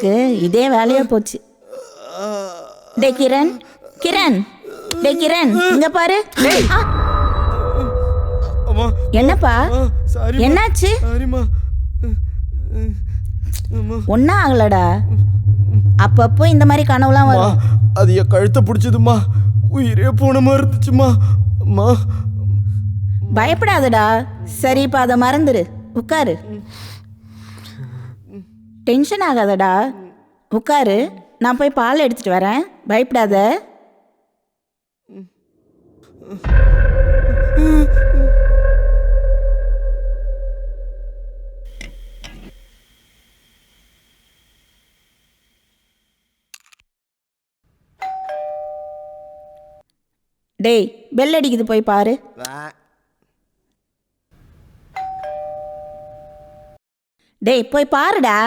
உனக்கு இதே வேலையா போச்சு. டே கிரண், கிரண், டே கிரண், இங்க பாரு. என்னப்பா, என்னாச்சு? ஒன்னா ஆகலடா. அப்பப்போ இந்த மாதிரி கனவுலாம் வரும். அது என் கழுத்தை பிடிச்சதுமா, உயிரே போன மாதிரி இருந்துச்சுமா. அம்மா பயப்படாதடா. சரி, இப்ப அதை மறந்துரு. உட்காரு. டென்ஷன் ஆகாதடா. உட்காரு, நான் போய் பால் எடுத்துட்டு வரேன். பயப்படாத. டேய், பெல் அடிக்குது, போய் பாரு. டேய், போய் பாருடா.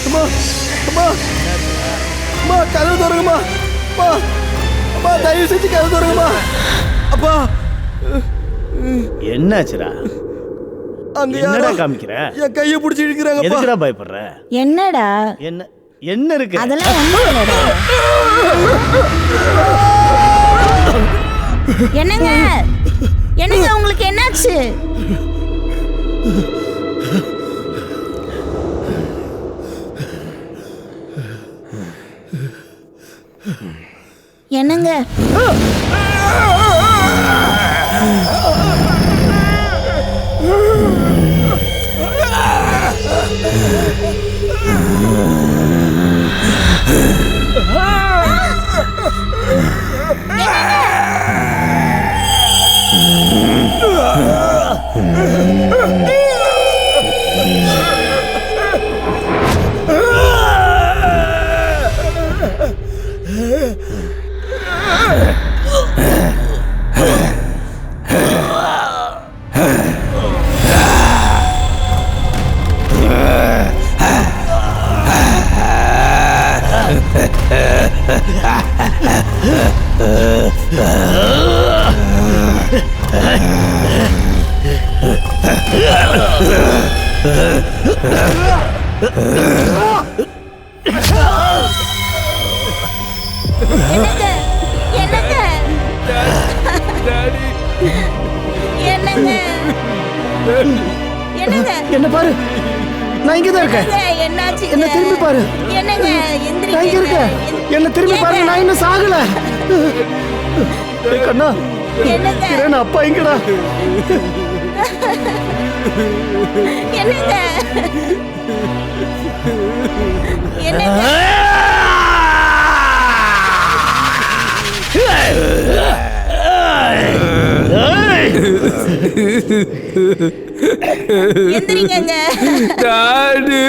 அம்மா, அம்மா, அம்மா, கதவு திறங்கம்மா. அம்மா, அம்மா, தயவு செஞ்சு கதவு திறங்கம்மா. அப்பா, என்னாச்சுடா? அங்க என்னடா காமிக்கிற? என் கையை பிடிச்சி இழுக்கிறாங்க. எதுக்குடா பயப்படுற? என்னடா? என்ன இருக்கு? அதெல்லாம் ஒண்ணும் இல்லடா. என்னங்க, என்னங்க, உங்களுக்கு என்னாச்சு? என்னங்க? என்ன பாரு, நான் இங்கதான் இருக்கேன். என்ன திரும்பி பாரு. நான் இங்க இருக்கேன். என்ன திரும்பி பாருங்க, நான் இன்னும் சாகல. கண்ணா, கிரண் அப்பா எங்கடா? எந்திரிங்க. டாடி.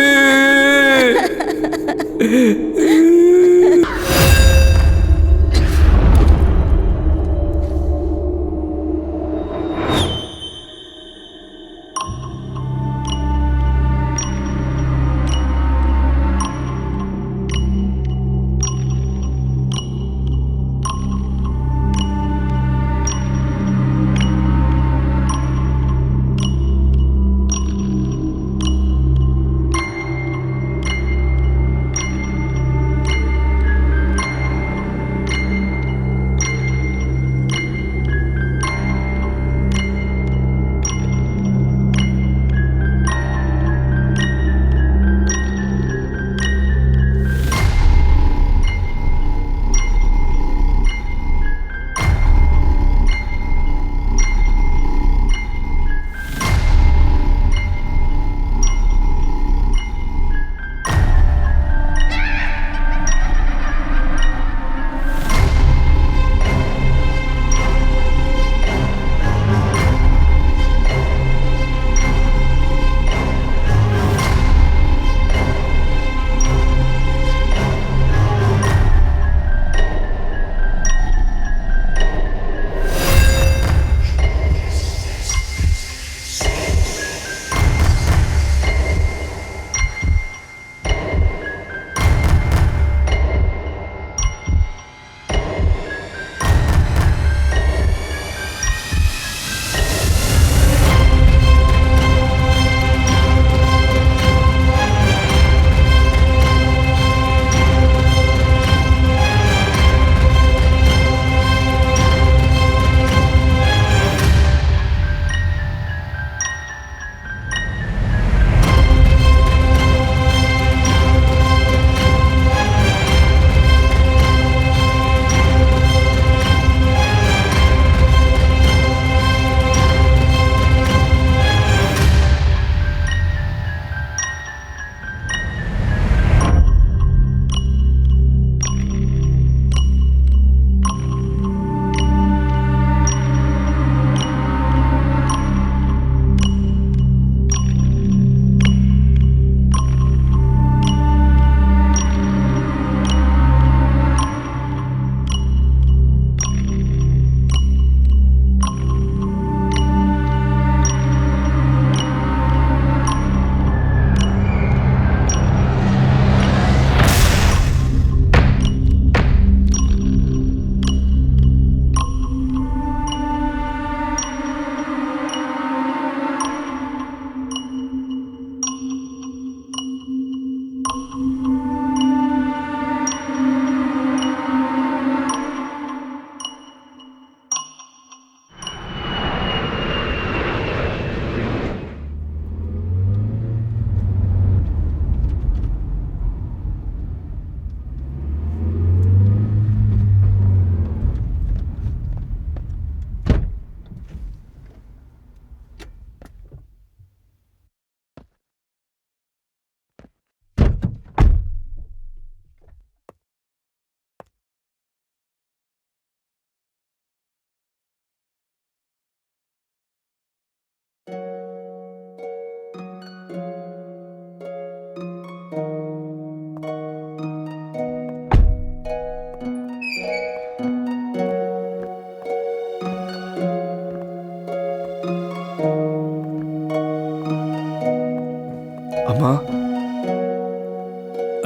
அம்மா.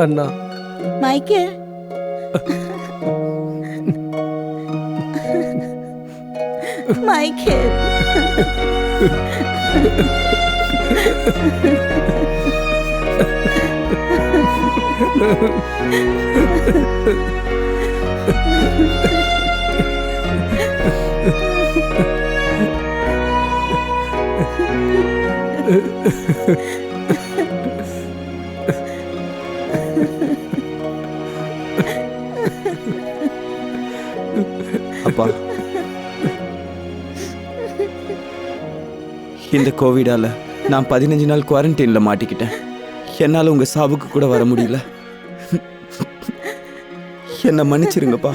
அண்ணா. Michael, Michael. அப்பா, இந்த கோவிடால நான் 15 நாள் குவாரண்டைன்ல மாட்டிக்கிட்டேன். என்னால உங்க சாவுக்கு கூட வர முடியல. என்ன மன்னிச்சிருங்கப்பா.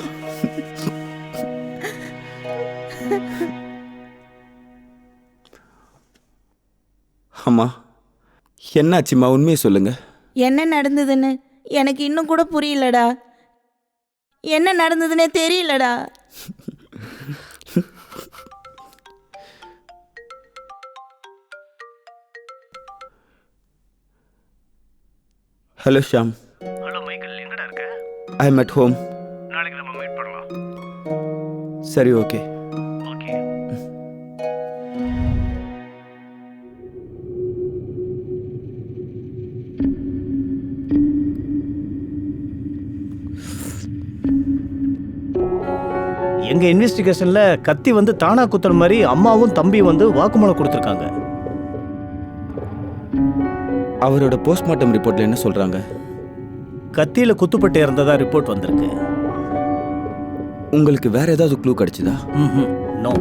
அம்மா, என்னாச்சும்மா? உண்மையை சொல்லுங்க. என்ன நடந்ததுன்னு எனக்கு இன்னும் கூட புரியலடா. என்ன நடந்ததுன்னே தெரியலடா. ஹலோ ஷாம். ஹலோ மைக்கேல், எங்கடா இருக்க? I am at home. நாளைக்கு நம்ம மீட் பண்ணலாம். சரி, ஓகே. ஓகே. எங்க இன்வெஸ்டிகேஷன்ல கத்தி வந்து தானா குத்துற மாதிரி அம்மாவும் தம்பியும் வந்து வாக்குமூலம் கொடுத்துருக்காங்க. அவரோட போஸ்ட்மார்ட்டம் ரிப்போர்ட்ல என்ன சொல்றாங்க? கத்தியில குத்துப்பட்டு இறந்ததா ரிப்போர்ட் வந்திருக்கு. உங்களுக்கு வேற ஏதாவது க்ளூ கிடைச்சதா? நோ.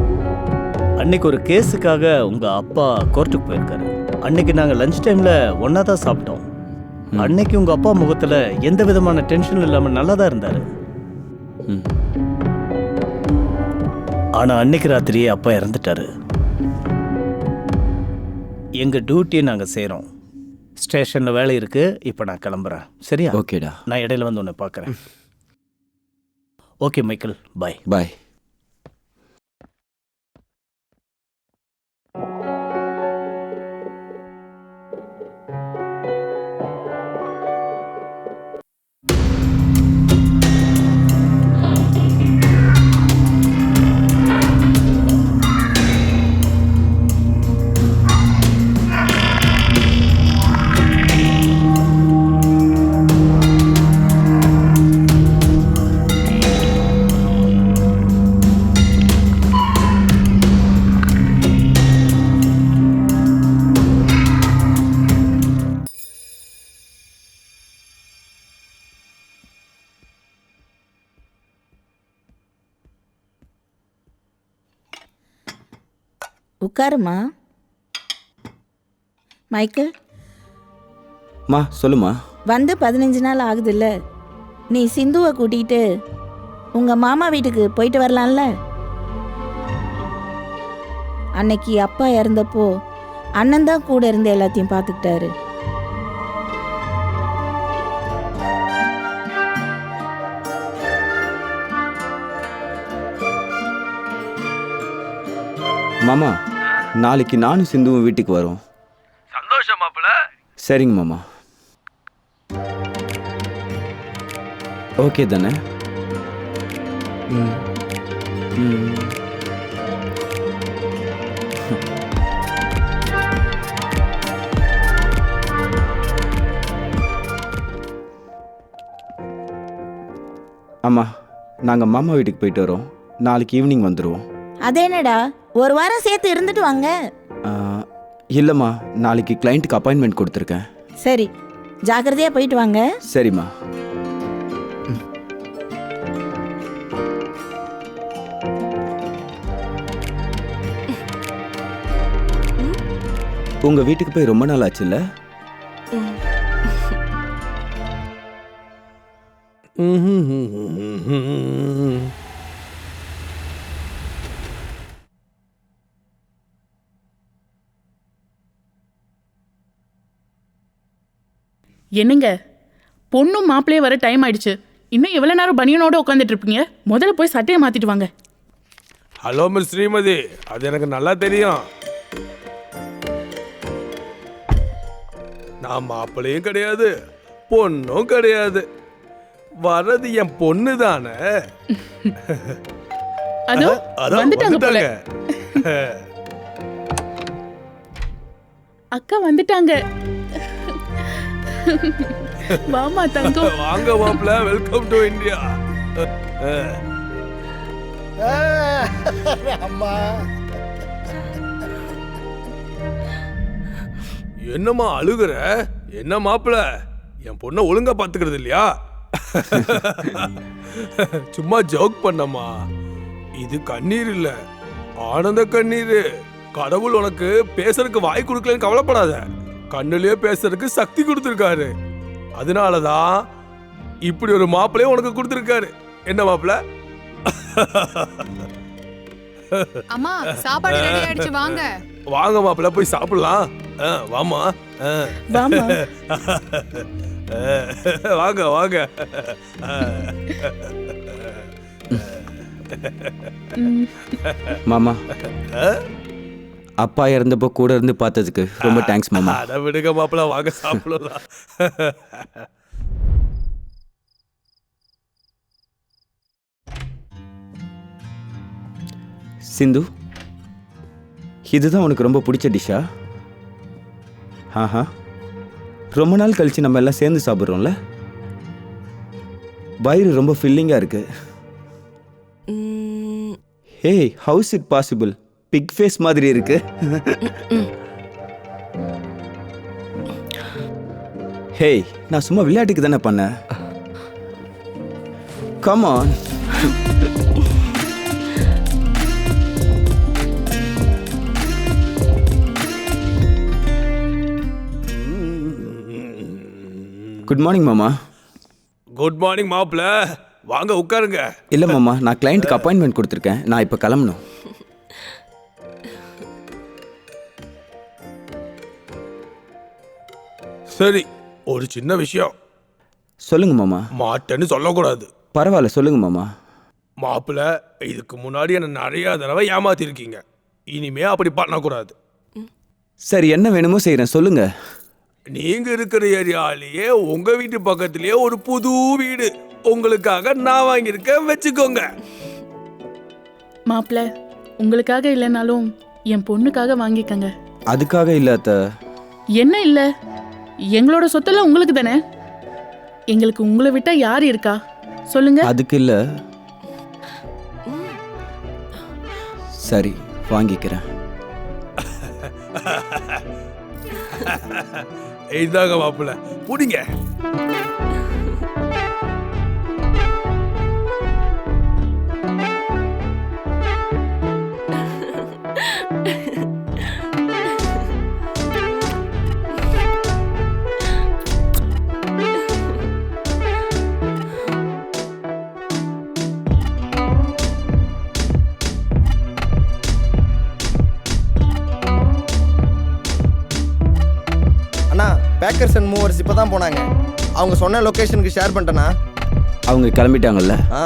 அன்னைக்கு ஒரு கேஸுக்காக உங்க அப்பா கோர்ட்டுக்கு போயிருக்காரு. அன்னைக்கு நாங்கள் லஞ்ச் டைம்ல ஒன்னா தான் சாப்பிட்டோம். அன்னைக்கு உங்க அப்பா முகத்துல எந்த விதமான டென்ஷனும் இல்லாம நல்லா தான் இருந்தாரு. ஆனா அன்னைக்கு ராத்திரியே அப்பா இறந்துட்டாரு. எங்க டியூட்டியை நாங்க செய்றோம். ஸ்டேஷன்ல வேலை இருக்கு. இப்போ நான் கிளம்புறேன். சரியா? ஓகேடா. நான் இடையில வந்து உன்னை பார்க்குறேன். ஓகே மைக்கேல், பாய். பாய். உட்காருமா. மைக்கேல், மா, சொல்லுமா. வந்து 15 நாள் ஆகுதுல்ல. நீ சிந்துவை கூட்டிகிட்டு உங்கள் மாமா வீட்டுக்கு போயிட்டு வரலாம்ல. அன்னைக்கு அப்பா இறந்தப்போ அண்ணன் தான் கூட இருந்து எல்லாத்தையும் பார்த்துக்கிட்டாரு. மாமா, நாளைக்கு நானும் சிந்துவும் வீட்டுக்கு வரோம். சந்தோஷம் மாப்பிள்ள. சரிங்க மாமா. ஓகே தானே? அம்மா, நாங்கள் மாமா வீட்டுக்கு போயிட்டு வரோம். நாளைக்கு ஈவினிங் வந்துடுவோம். அதேனடா, ஒரு வாரம் சேர்த்து இருந்துட்டு வாங்க. இல்லைம்மா, நாளைக்கு கிளைண்ட்டுக்கு அப்பாயின்மெண்ட் கொடுத்துருக்கேன். சரி, ஜாக்கிரதையாக போயிட்டு வாங்க. சரிம்மா. உங்க வீட்டுக்கு போய் ரொம்ப நாள் ஆச்சுல்ல? என்னங்க, பொண்ணும் மாப்பிள்ளையே வர டைம் ஆயிடுச்சு. இன்னும் எவ்வளவு நேரம் பனியனோட உட்காந்துட்டு இருப்பீங்க? முதல்ல போய் சட்டையை மாத்திட்டு வாங்க. ஹலோ மிஸ் ஸ்ரீமதி, அது எனக்கு நல்லா தெரியும். நான் மாப்பிள்ளையும் கிடையாது, பொண்ணும் கிடையாது. வர்றது என் பொண்ணு தானே. அதோ வந்துட்டாங்க போல. அக்கா வந்துட்டாங்க. வாமா தங்கம். வாங்க மாப்பிள்ள, வெல்கம் டு இந்தியா. அம்மா என்னம்மா அழுகுற? என்ன மாப்பிள்ள, என் பொண்ணை ஒழுங்கா பாத்துக்கிறது இல்லையா? சும்மா ஜோக் பண்ணம்மா. இது கண்ணீர் இல்ல, ஆனந்த கண்ணீர். கடவுள் உனக்கு பேசுறதுக்கு வாய் கொடுக்கலன்னு கவலைப்படாத. கண்ணுலயே பேசுறதுக்கு சக்தி கொடுத்துருக்காரு. அதனாலதான் இப்படி ஒரு மாப்பிள்ளையும் உனக்கு கொடுத்துருக்காரு. என்ன மாப்பிள்ள? அம்மா சாப்பாடு ரெடி ஆயிடுச்சு, வாங்க. வாங்க மாப்பிள்ள, போய் சாப்பிடலாம். வாமா. வாமா. வாங்க வாங்க. மாமா, அப்பா இறந்தப்போ கூட இருந்து பார்த்ததுக்கு ரொம்ப தேங்க்ஸ் மாமா. அட விடுங்க மாப்பிள்ள, வாங்க சாப்பிடலாம். சிந்து, இதுதான் உனக்கு ரொம்ப பிடிச்ச டிஷ்ஷா? ஆஹா, ரொம்ப நாள் கழிச்சு நம்ம எல்லாம் சேர்ந்து சாப்பிட்றோம்ல. வயிறு ரொம்ப ஃபில்லிங்காக இருக்கு. Hey, how's it possible? Big face மாதிரி இருக்கு. ஹே, நான் சும்மா விளையாட்டுக்கு தானே பண்ணேன். Come on. குட் மார்னிங் மாமா. குட் மார்னிங் மாப்பிள்ள, வாங்க உட்காருங்க. இல்லை மாமா, நான் கிளைண்ட்டுக்கு அப்பாயின்மெண்ட் கொடுத்துருக்கேன். நான் இப்போ கிளம்பணும். சரி, ஒரு சின்ன விஷயம். சொல்லுங்க மாமா. மாட்டேன்னு சொல்லக்கூடாது. பரவாயில்ல, சொல்லுங்க மாமா. மாப்பிள்ள, இதுக்கு முன்னாடி என்ன நிறைய தடவை ஏமாத்திருக்கீங்க. இனிமே அப்படி பண்ணக்கூடாது. சரி, என்ன வேணுமோ செய்கிறேன், சொல்லுங்க. நீங்க இருக்கிற ஏரியாலேயே உங்க வீட்டு பக்கத்திலேயே ஒரு புது வீடு உங்களுக்காக நான் வாங்கியிருக்கேன், வச்சுக்கோங்க. மாப்பிள்ள, உங்களுக்காக இல்லைனாலும் என் பொண்ணுக்காக வாங்கிக்கங்க. அதுக்காக இல்லை அத்தை. என்ன இல்ல, எங்களோட சொத்தெல்லாம் உங்களுக்கு தானே. எங்களுக்கு உங்களை விட்டா யார் இருக்கா சொல்லுங்க. அதுக்கு இல்லை. சரி, வாங்கிக்கிறேன். இதாங்க மாப்பிள்ள, புடிங்க. அண்ணா, பேக்கர்ஸ் அண்ட் மூவர்ஸ் இப்போ தான் போனாங்க. அவங்க சொன்ன லொக்கேஷனுக்கு ஷேர் பண்ணிட்டேண்ணா. அவங்க கிளம்பிட்டாங்கல்ல? ஆ,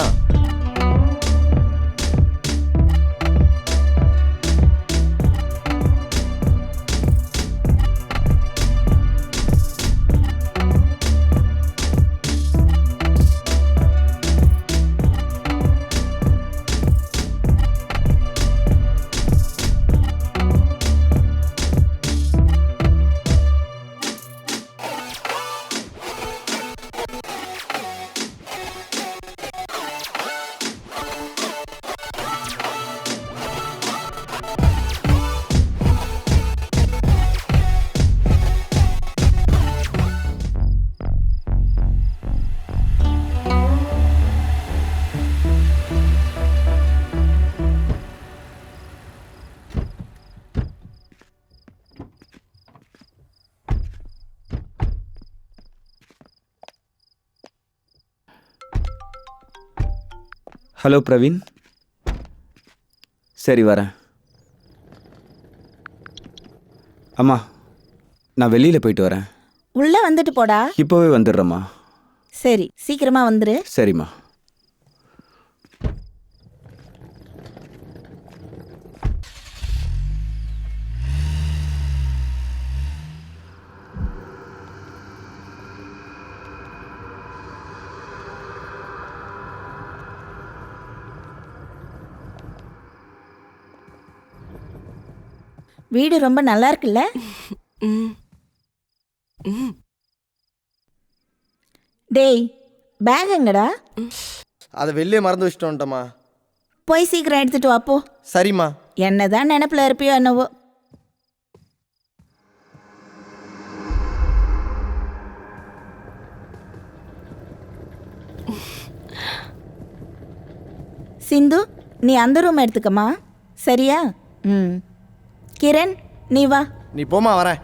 ஹலோ பிரவீன். சரி, வரேன். அம்மா, நான் வெளியில் போயிட்டு வரேன். உள்ள வந்துட்டு போடா. இப்போவே வந்துடுறேம்மா. சரி, சீக்கிரமா வந்துரு. சரிம்மா. வீடு ரொம்ப நல்லா இருக்குல்ல? டேய், பேக் எங்கடா? அதை வெளியே மறந்து வச்சுட்டு வந்துட்டோம்மா. போய் சீக்கிரம் எடுத்துட்டு வா போ. சரிம்மா. என்னதான் நினப்பில் இருப்பியோ என்னவோ. சிந்து, நீ அந்த ரூம் எடுத்துக்கம்மா. சரியா? ம். கிரண், நீ வா. நீ போமா, வரேன்.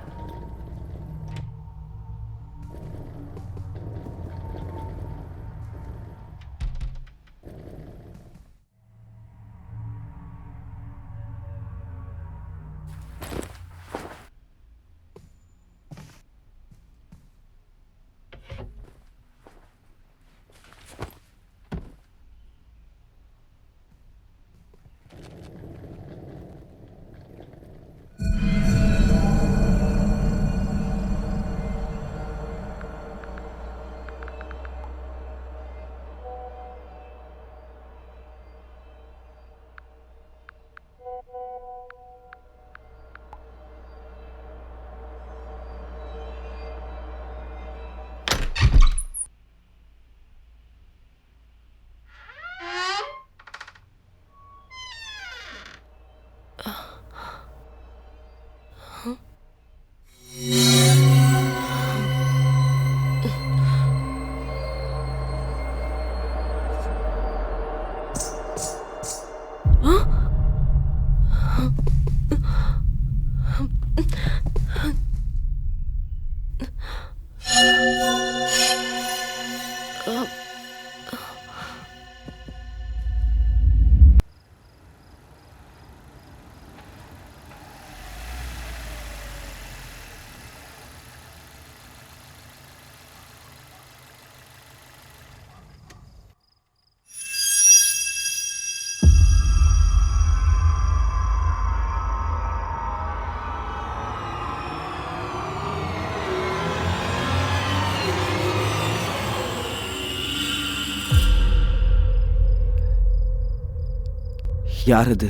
யார் அது?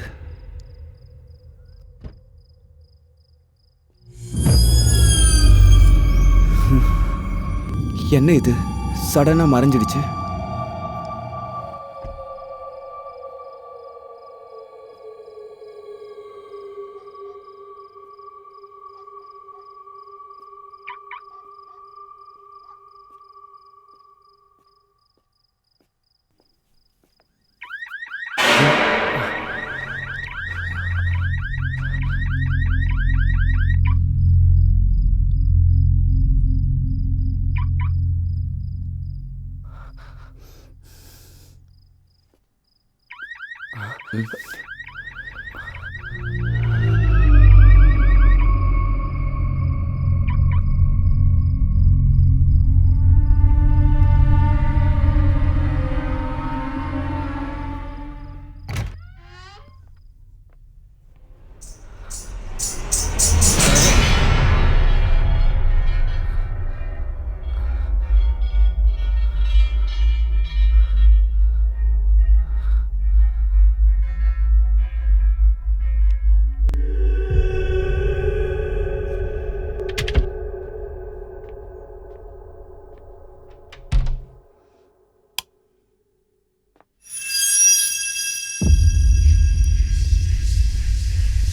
என்ன இது சடனா மறைஞ்சிடுச்சு?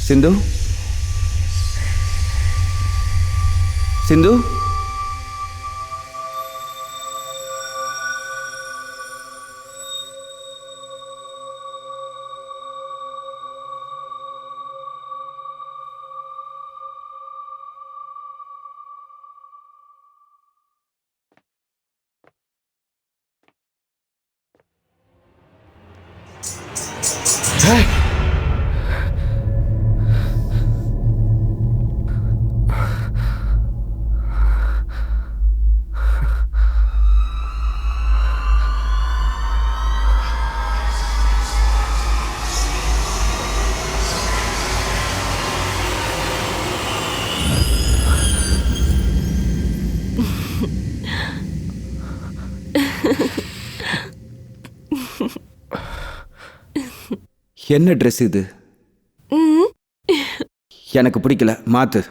சிந்து, சிந்து, என்ன ட்ரெஸ் இது? எனக்கு பிடிக்கல, மாத்து.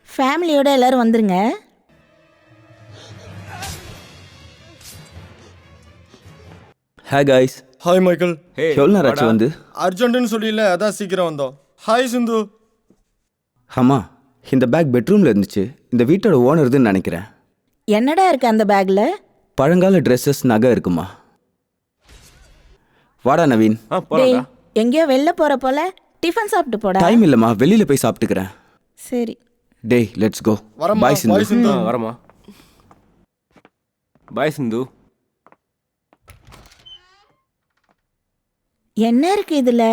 ஃபேமிலியோட எல்லாரும் வந்துருங்க. Hi guys. Hi Michael. எவ்வளோ நேரம் ஆச்சு வந்து? அர்ஜென்ட்னு சொல்லியில, அதான் சீக்கிரம் வந்தோம். ஹாய் சிந்து. ஆமாம், இந்த பேக் பெட்ரூமில் இருந்துச்சு. இந்த வீட்டோட ஓனர்துன்னு நினைக்கிறேன். என்னடா இருக்கு அந்த பேக்ல? பழங்கால ட்ரெஸ்ஸஸ், நகை இருக்குமா? வாடா நவீன். டேய், எங்கேயோ வெளில போற போல, டிஃபன் சாப்பிட்டு போடா. டைம் இல்லைம்மா, வெளியில் போய் சாப்பிட்டுக்கிறேன். சரி. டேய், லெட்ஸ் கோ. வரமா, பாய் சிந்து. பாய் சிந்து. வரமா. பாய் சிந்து. என்ன இருக்கு இதுல?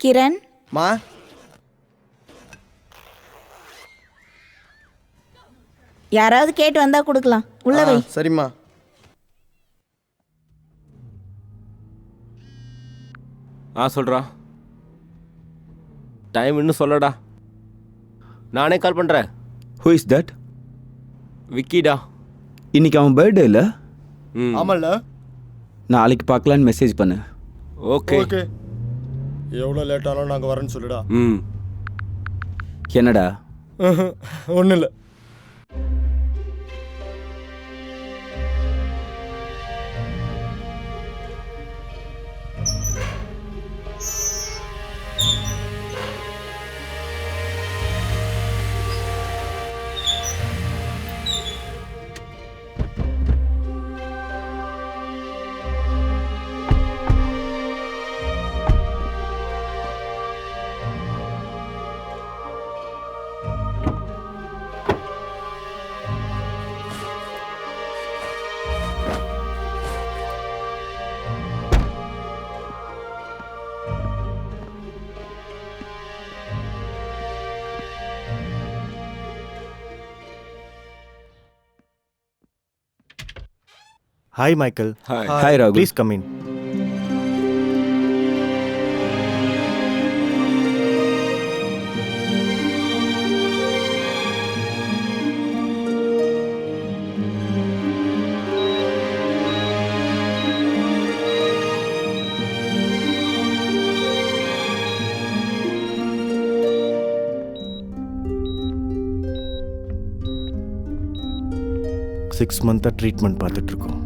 கிரண், மா, யாராவது கேட்டு வந்தா கொடுக்கலாம். உள்ள வை. சரிம்மா. சொல்றா. டைம் இன்னும் சொல்லடா. நானே கால் பண்றேன். Who is that? விக்கிடா. இன்னைக்கு அவன் பர்த்டே இல்லை? ஆமால்ல. நாளைக்கு பார்க்கலான்னு மெசேஜ் பண்ணு. Okay okay. எவ்வளோ லேட் ஆனாலும் நாங்கள் வரேன்னு சொல்லுடா. என்னடா? ஒன்றும் இல்லை. Hi, Michael. Hi, Raghu. Please come in. Six month treatment பார்த்துட்டு இருக்கோம்.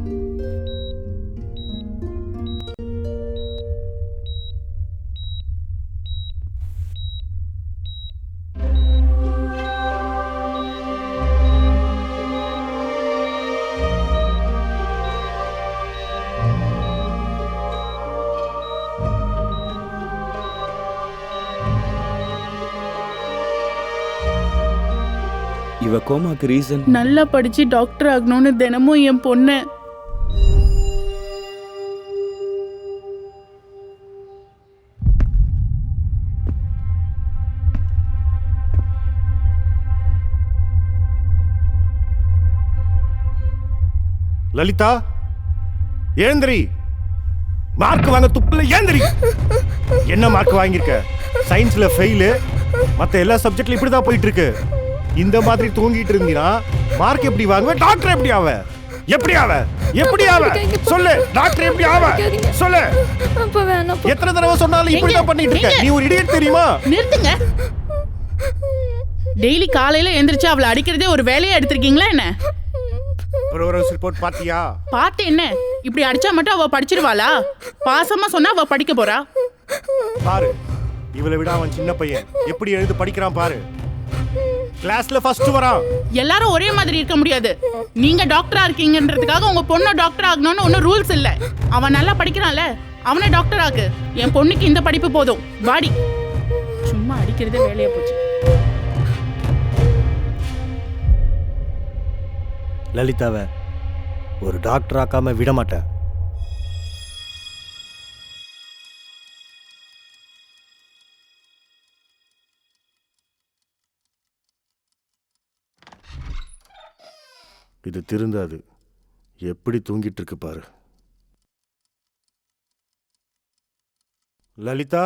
இவ கோமாக்கு ரீசன்? நல்லா படிச்சு டாக்டர் ஆகணும்னு தினமும் என் பொண்ணு லலிதா, ஏந்திரி. மார்க் வாங்க துப்புல ஏந்திரி. என்ன மார்க் வாங்கியிருக்க? சயின்ஸ்ல ஃபெயிலு, மற்ற எல்லா சப்ஜெக்ட்ல இப்படிதான் போயிட்டு இருக்கு. இந்த மாதிரி தூங்கிட்டு இருந்தீனா மார்க் எப்படி வாங்குவ? டாக்டர் எப்படி ஆவ? எப்படி ஆவ? எப்படி ஆவ? சொல்லு. டாக்டர் எப்படி ஆவ? சொல்லு. அப்பா வேணாம். எத்தனை தடவை சொன்னாலும் இப்படி தான் பண்ணிட்டு இருக்க. நீ ஒரு இடியட் தெரியுமா? நிறுத்துங்க. டெய்லி காலையில எந்திரிச்சு அவளை அடிக்கிறதே ஒரு வேலையா எடுத்திருக்கீங்களா என்ன? ப்ரோக்ரஸ் ரிப்போர்ட் பாத்தியா? பார்த்து என்ன? இப்படி அடிச்சா மட்டும் அவ படிச்சிருவாளா? பாசமா சொன்னா அவ படிக்க போறா. பாரு, இவளை விட அவன் சின்ன பையன். எப்படி எழுதி படிக்கிறான் பாரு. கிளாஸ்ல ஃபர்ஸ்ட் வரான். எல்லாரும் ஒரே மாதிரி இருக்க முடியாது. நீங்க டாக்டரா இருக்கீங்கன்றதுக்காக உங்க பொண்ணு டாக்டர் ஆகணும்னு ஒன்றும் ரூல்ஸ் இல்ல. அவன் நல்லா படிக்கிறான்ல, அவனை டாக்டர் ஆக்கு. என் பொண்ணுக்கு இந்த படிப்பு போதும். வாடி. சும்மா அடிக்கிறதே வேலையா போச்சு. லலிதாவை ஒரு டாக்டர் ஆக்காம விட மாட்டேன். இது திருந்தாது. எப்படி தூங்கிட்டு இருக்கு பாரு. லலிதா,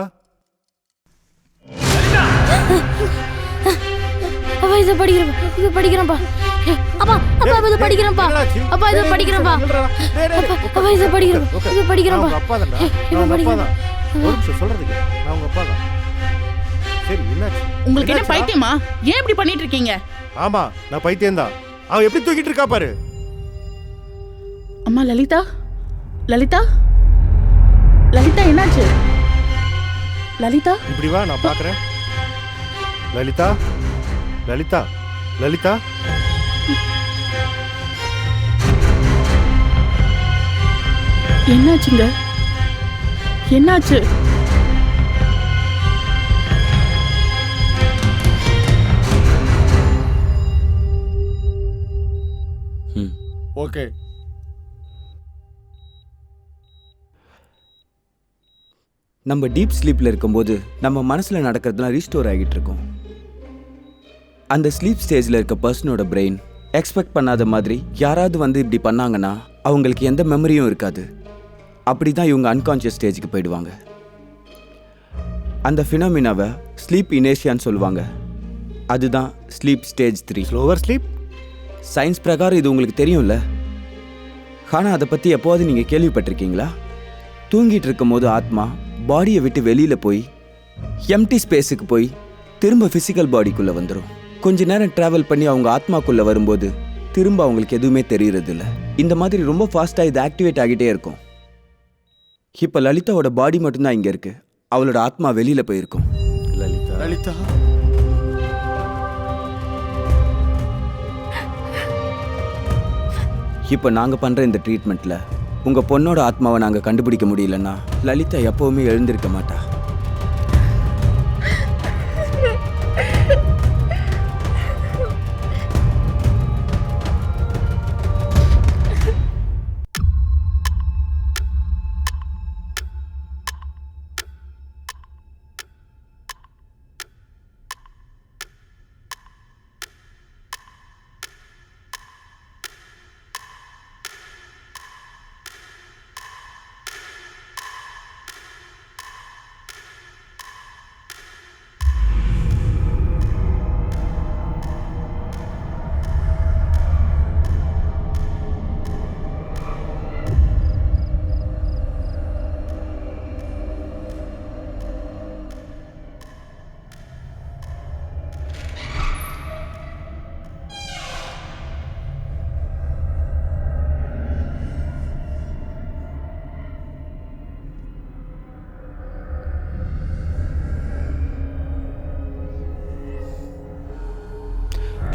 அப்பா இத படிக்கிறேன். இது படிக்கிறேன்ப்பா. அப்பா அப்பா இத படிக்கிறேன்ப்பா. அப்பா இத படிக்கிறேன்ப்பா. அப்பா இத படிக்கிறேன். இது படிக்கிறேன்ப்பா. அப்பா தான். நான் அப்பா தான். ஒரு நிமிஷம் சொல்றதுக்கு. நான் உங்க அப்பா தான். சரி, என்னாச்சு? உங்களுக்கு என்ன பைத்தியமா? ஏன் இப்படி பண்ணிட்டு இருக்கீங்க? ஆமா, நான் பைத்தியம் தான். அவ எப்படி தூக்கிட்டு இருக்கா பாரு. அம்மா லலிதா, லலிதா, லலிதா என்னாச்சு? லலிதா, இப்படி வா, நான் பாக்குறேன். லலிதா, லலிதா, லலிதா. என்னாச்சுங்க? என்னாச்சு? ஓகே. நம்ம டீப் ஸ்லீப்பில் இருக்கும்போது நம்ம மனசில் நடக்கிறதுலாம் ரீஸ்டோர் ஆகிட்டு இருக்கும். அந்த ஸ்லீப் ஸ்டேஜில் இருக்க பர்சனோட பிரெயின் எக்ஸ்பெக்ட் பண்ணாத மாதிரி யாராவது வந்து இப்படி பண்ணாங்கன்னா அவங்களுக்கு எந்த மெமரியும் இருக்காது. அப்படி தான் இவங்க அன்கான்ஷியஸ் ஸ்டேஜுக்கு போயிடுவாங்க. அந்த ஃபினாமினாவை ஸ்லீப் இனேஷியான்னு சொல்லுவாங்க. அதுதான் sleep stage 3. Slower sleep. Science பிரகாரம் இது உங்களுக்கு தெரியும்ல. ஆனால் அதை பற்றி எப்போது நீங்கள் கேள்விப்பட்டிருக்கீங்களா? தூங்கிட்டு இருக்கும் போது ஆத்மா பாடியை விட்டு வெளியில் போய் எம்டி ஸ்பேஸுக்கு போய் திரும்ப ஃபிசிக்கல் பாடிக்குள்ளே வந்துடும். கொஞ்ச நேரம் ட்ராவல் பண்ணி அவங்க ஆத்மாக்குள்ளே வரும்போது திரும்ப அவங்களுக்கு எதுவுமே தெரியறது இல்லை. இந்த மாதிரி ரொம்ப ஃபாஸ்ட்டாக இது ஆக்டிவேட் ஆகிட்டே இருக்கும். இப்போ லலிதாவோட பாடி மட்டும்தான் இங்கே இருக்குது. அவளோட ஆத்மா வெளியில் போயிருக்கும். லலிதா, லலிதா, இப்போ நாங்கள் பண்ணுற இந்த ட்ரீட்மெண்ட்டில் உங்கள் பொண்ணோட ஆத்மாவை நாங்கள் கண்டுபிடிக்க முடியலன்னா லலிதா எப்போவுமே எழுந்திருக்க மாட்டா.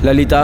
Lalitha,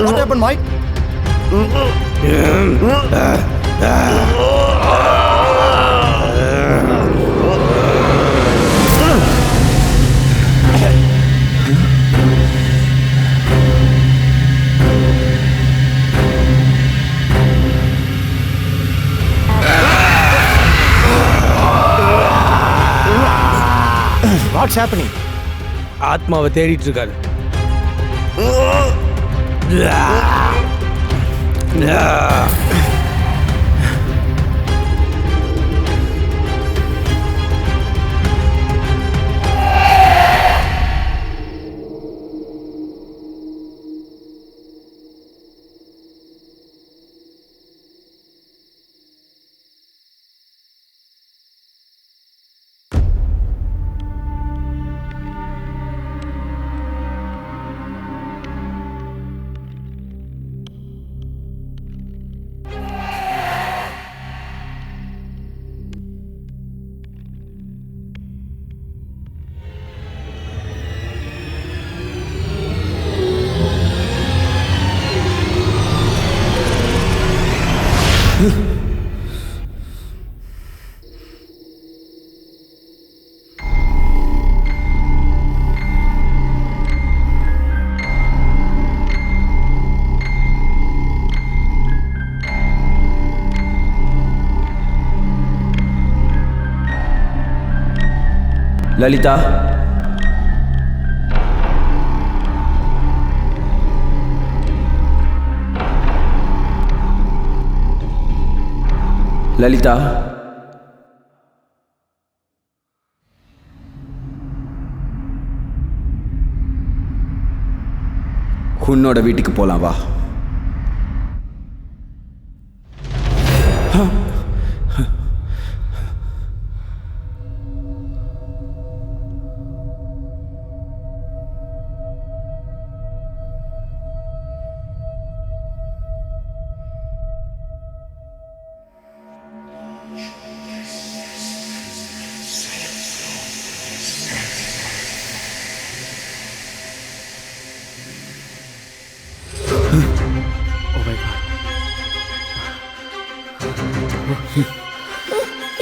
What happened, Mike? What's happening? ஆத்மாவை தேடிட்டு இருக்காரு. லலிதா, லலிதா, உன்னோட வீட்டுக்கு போலாம் வா.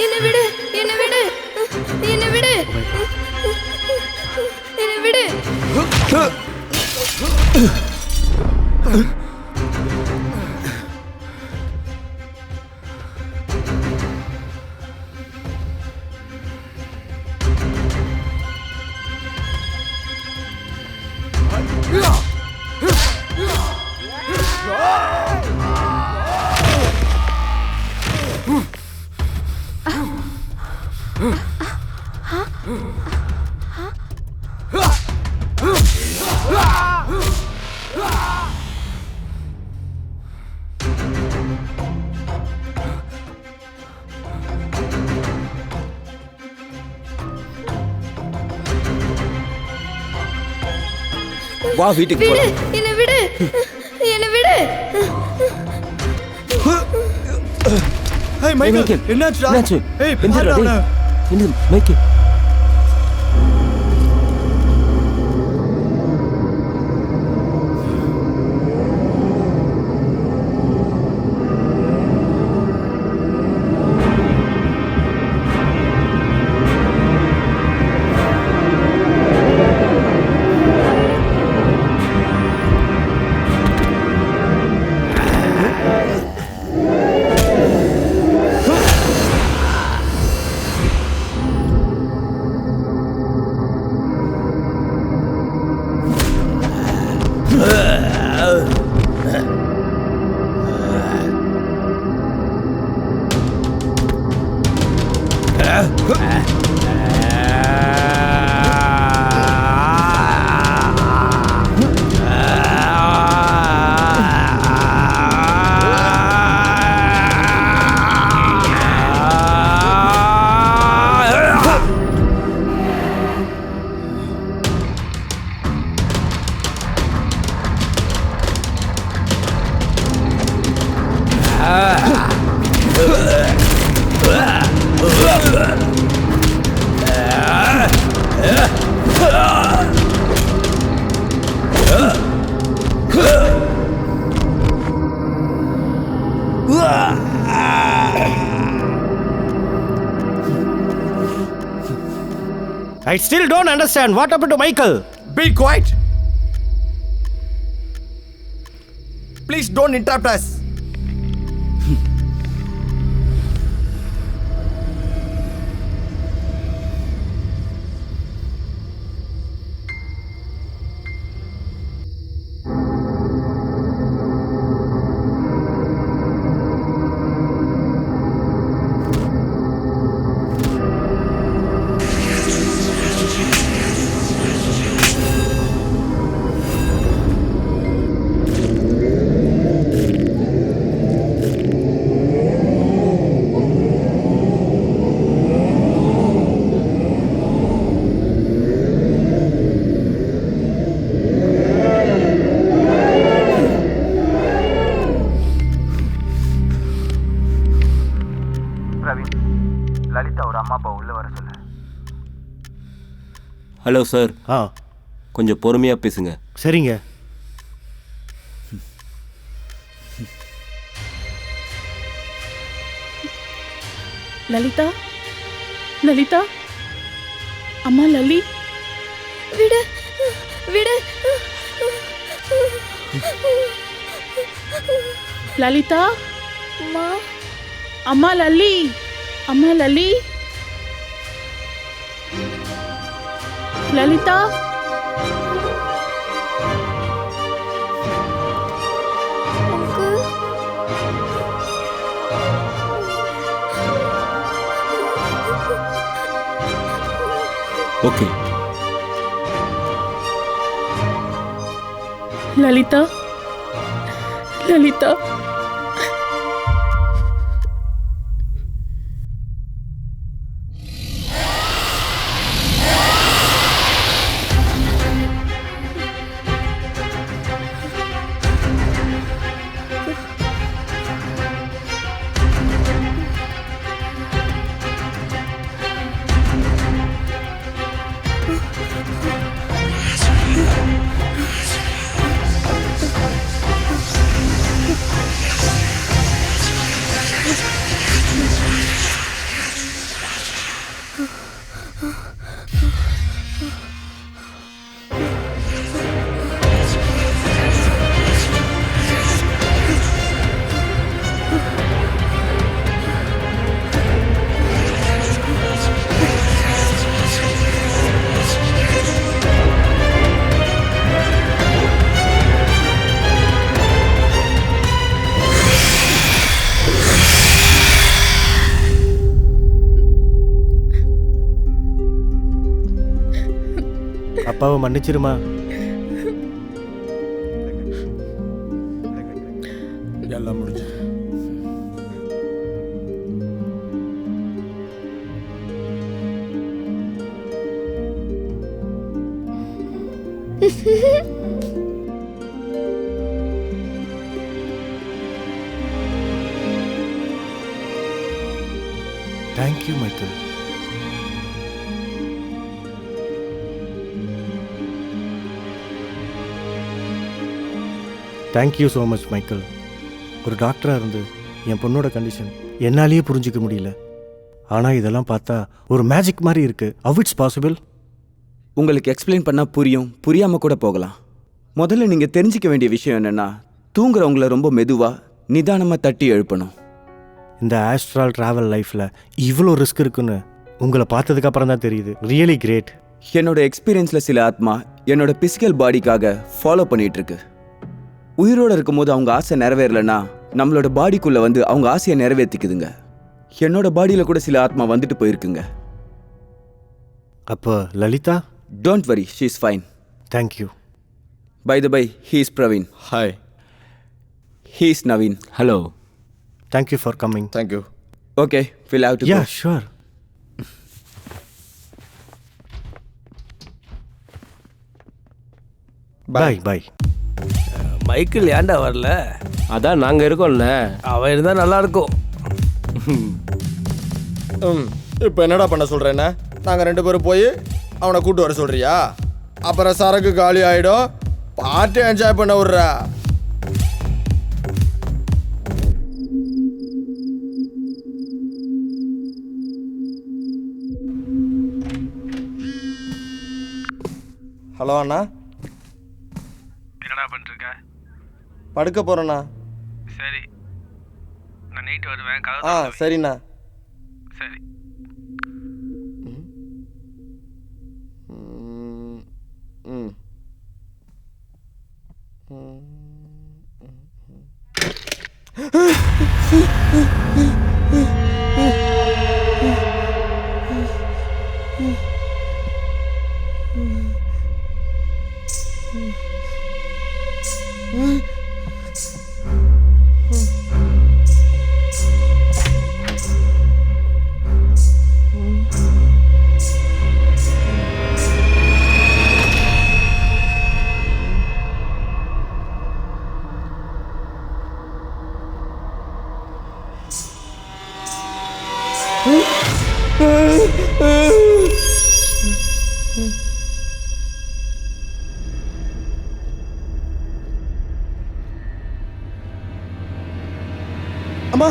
என்னை விடு, என்னை விடு, என்னை விடு, என்னை விடு. வா வீட்டுக்கு விடு போலாம். என்ன விடு என்ன விடு ஏய் மைக்கேல் என்னாச்சுடா என்னாச்சு? ஏய் எந்திரா, பாருடா டேய். என்ன Michael? I still don't understand what happened to Michael. Be quiet. Please don't interrupt us. Hello sir, ஆ கொஞ்சம் பொறுமையாக பேசுங்க. சரிங்க. லலிதா, லலிதா, அம்மா லலி, விடு விடு லலிதா, அம்மா அம்மா லலி, அம்மா லலி, லலிதா, அங்கிள் ஓகே. லலிதா, லலிதா, அப்பாவை மன்னிச்சிருமா. எல்லாம் முடிஞ்சு. Thank you Michael. Thank you so much Michael. ஒரு டாக்டராக இருந்து என் பொண்ணோட கண்டிஷன் என்னாலேயே புரிஞ்சிக்க முடியல. ஆனால் இதெல்லாம் பார்த்தா ஒரு மேஜிக் மாதிரி இருக்கு. How it's possible? உங்களுக்கு எக்ஸ்பிளைன் பண்ணால் புரியும், புரியாமல் கூட போகலாம். முதல்ல நீங்கள் தெரிஞ்சிக்க வேண்டிய விஷயம் என்னென்னா, தூங்குறவங்கள ரொம்ப மெதுவாக நிதானமாக தட்டி எழுப்பணும். இந்த ஆஸ்ட்ரல் ட்ராவல் லைஃப்பில் இவ்வளோ ரிஸ்க் இருக்குன்னு உங்களை பார்த்ததுக்கப்புறம் தான் தெரியுது. Really great. என்னோட எக்ஸ்பீரியன்ஸில் சில ஆத்மா என்னோட பிசிக்கல் பாடிக்காக ஃபாலோ பண்ணிகிட்ருக்கு. உயிரோடு இருக்கும்போது அவங்க ஆசை நிறைவேறலைன்னா நம்மளோட பாடிக்குள்ளே வந்து அவங்க ஆசையை நிறைவேற்றிக்குதுங்க. என்னோட பாடியில் கூட சில ஆத்மா வந்துட்டு போயிருக்குங்க. அப்போ Lalitha? Don't worry, she is fine. Thank you. By the by, he is Praveen. Hi. He is Naveen. Hello. Thank you for coming. Thank you. Okay, will have to ya go. Sure. Bye bye. Michael ஏன்டா வரல? அதான் நாங்கள் இருக்கோம்ல. அவன் இருந்தால் நல்லா இருக்கும். இப்போ என்னடா பண்ண சொல்கிறேன்னா, நாங்கள் 2 பேரும் போய் அவனை கூட்டு வர சொல்கிறியா? அப்புறம் சரக்கு காலி ஆகிடும். பார்ட்டி என்ஜாய் பண்ண விட்றா. ஹலோ அண்ணா. என்னடா பண்ணிருக்க? படுக்க போகிறேண்ணா. சரி, நான் நைட்டு வருவேன். ஆ சரிண்ணா. சரி. அம்மா,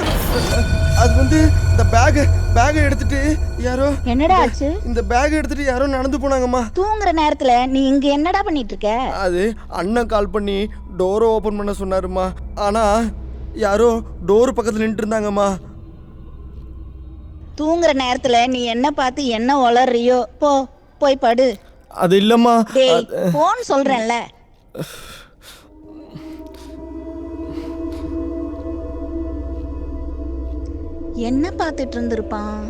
அது வந்து இந்த பேக்கை எடுத்துட்டு யாரோ. என்னடா ஆச்சு? இந்த பேக் எடுத்துட்டு யாரோ நடந்து போனாங்கம்மா. தூங்குற நேரத்துல நீ இங்க என்னடா பண்ணிட்டு இருக்க? அது அண்ணன் கால் பண்ணி டோரை ஓப்பன் பண்ண சொன்னாருமா. ஆனா யாரோ டோர் பக்கத்துல நின்று இருந்தாங்கம்மா. தூங்குற நேரத்துல நீ என்ன பார்த்து என்ன உளறியோ? போய் படு. அது இல்லம்மா. டேய், போன் சொல்றேன்ல. என்ன பார்த்துட்டு இருந்திருப்பான்?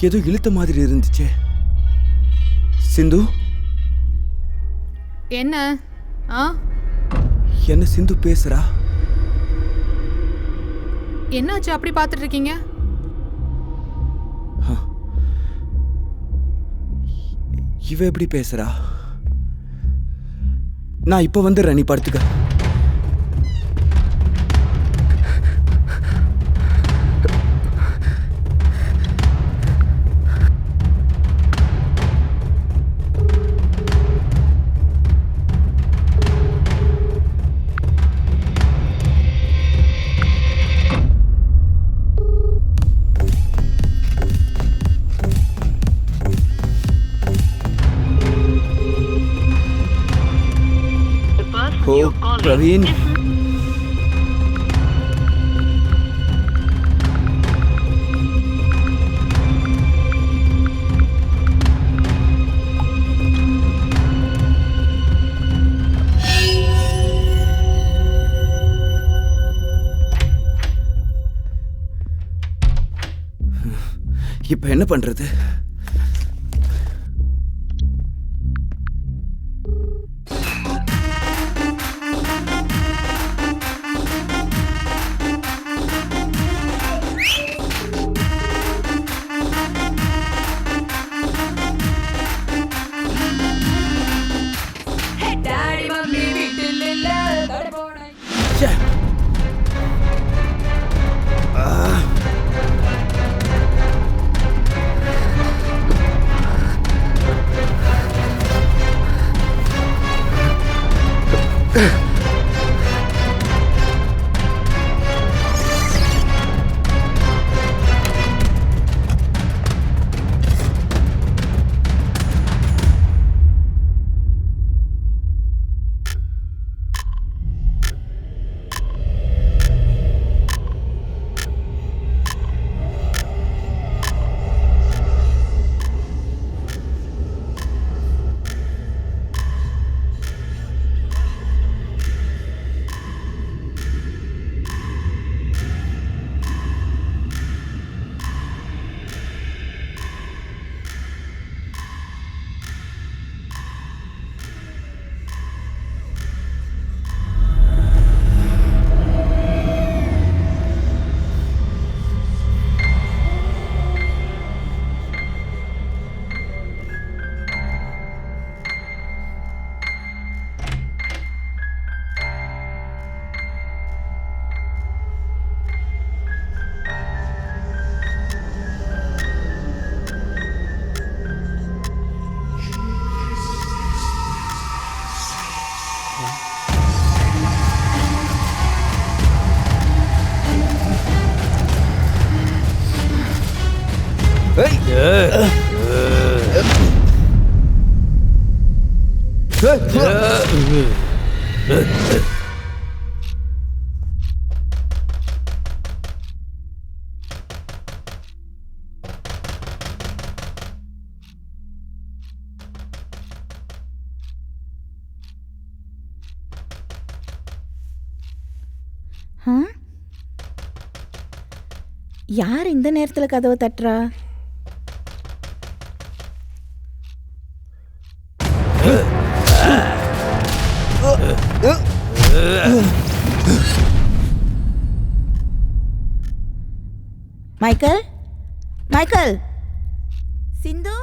ஏதோ இழுத்த மாதிரி இருந்துச்சே. சிந்து, என்ன என்ன சிந்து பேசுறா? என்னாச்சு அப்படி பார்த்துட்டு இருக்கீங்க? இவ எப்படி பேசுறா? நான் இப்ப வந்துடுறேன், நீ படுத்துக்க. பிரவீன், இப்ப என்ன பண்றது? யார் இந்த நேரத்துல கதவை தட்டுறா? மைக்கேல், மைக்கேல், சிந்து,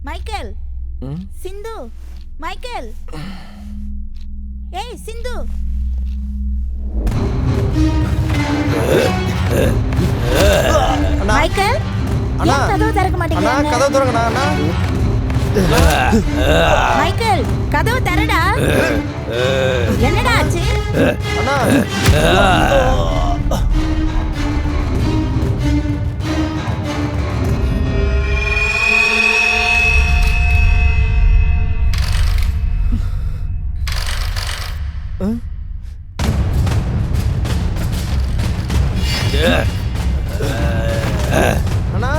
மைக்கேல், சிந்து, மைக்கேல், ஏய் சிந்து. மைக்கேல், அண்ணா கதவு திறக்க மாட்டேங்கிறீங்க? அண்ணா கதவு திறங்கண்ணா. அண்ணா மைக்கேல், கதவு திறடா. என்னடா ஆச்சு? அண்ணா அண்ணா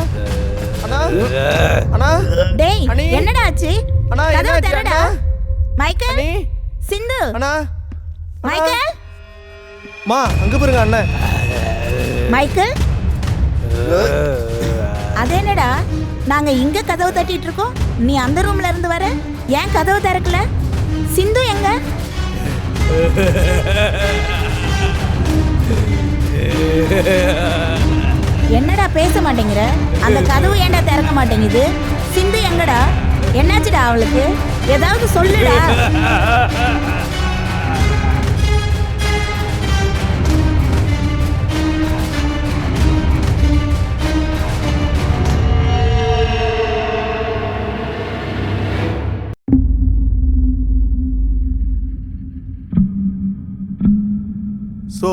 அண்ணா அண்ணா டேய், என்னடா ஆச்சு? அண்ணா கதவு என்ன திறடா. மைக்கேல், சிந்து, அண்ணா மைக்கேல், மா அங்க பாருங்க அண்ணா. மைக்கேல், அதேனடா நாங்க இங்க கதவு தட்டிட்டு இருக்கோம், நீ அந்த ரூம்ல இருந்து வர. ஏன் கதவு திறக்கல? சிந்து எங்க? என்னடா பேச மாட்டேங்கிற? அந்த கதவு ஏன்டா திறக்க மாட்டேங்குது? சிந்து எங்கடா? என்னாச்சுடா அவளுக்கு? ஏதாவது சொல்லுடா. சோ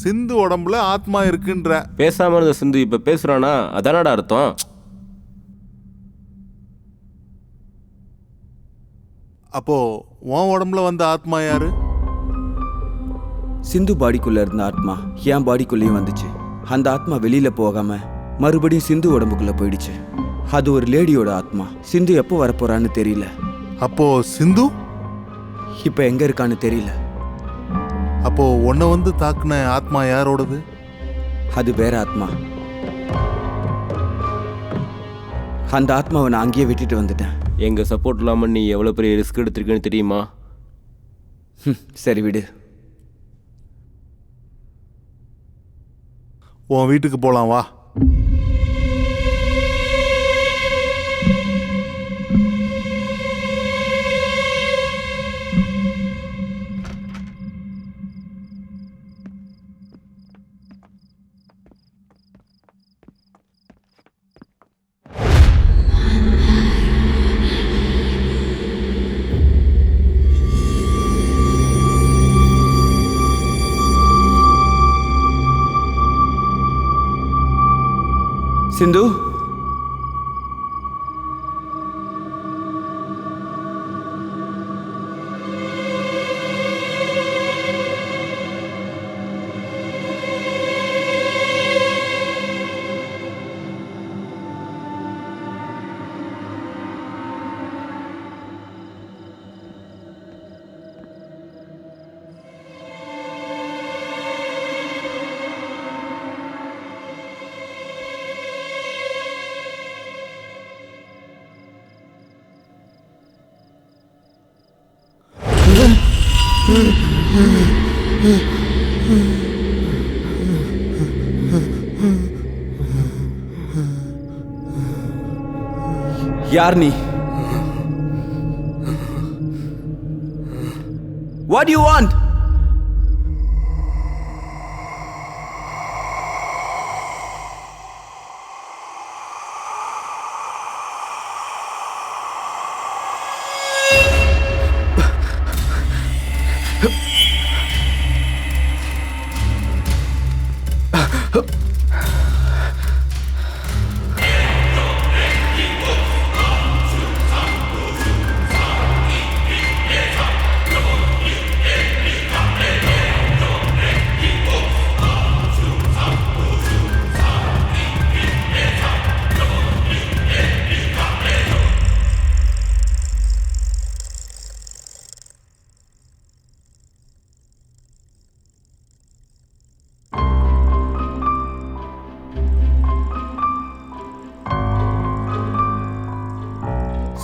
சிந்து உடம்புல ஆத்மா இருக்குன்ற. பேசாம இருந்த சிந்து இப்ப பேசுறானா, அதானடா அர்த்தம். அப்போ உன் உடம்புல வந்த ஆத்மா யாரு? சிந்து பாடிக்குள்ள இருந்த ஆத்மா என் பாடிக்குள்ளேயும் வந்துச்சு. அந்த ஆத்மா வெளியில போகாம மறுபடியும் சிந்து உடம்புக்குள்ள போயிடுச்சு. அது ஒரு லேடியோட ஆத்மா. சிந்து எப்போ வரப்போறான்னு தெரியல. அப்போ சிந்து இப்ப எங்க இருக்கான்னு தெரியல. அப்போ உன்னை வந்து தாக்குன ஆத்மா யாரோடது? அது வேற ஆத்மா. அந்த ஆத்மாவை நான் அங்கேயே விட்டுட்டு வந்துட்டேன். எங்க சப்போர்ட் இல்லாம நீ எவ்வளவு பெரிய ரிஸ்க் எடுத்திருக்கேன்னு தெரியுமா? சரி விடு. உன் வீட்டுக்கு போலாம் வா. சிந்து, யார் நீ? What do you want?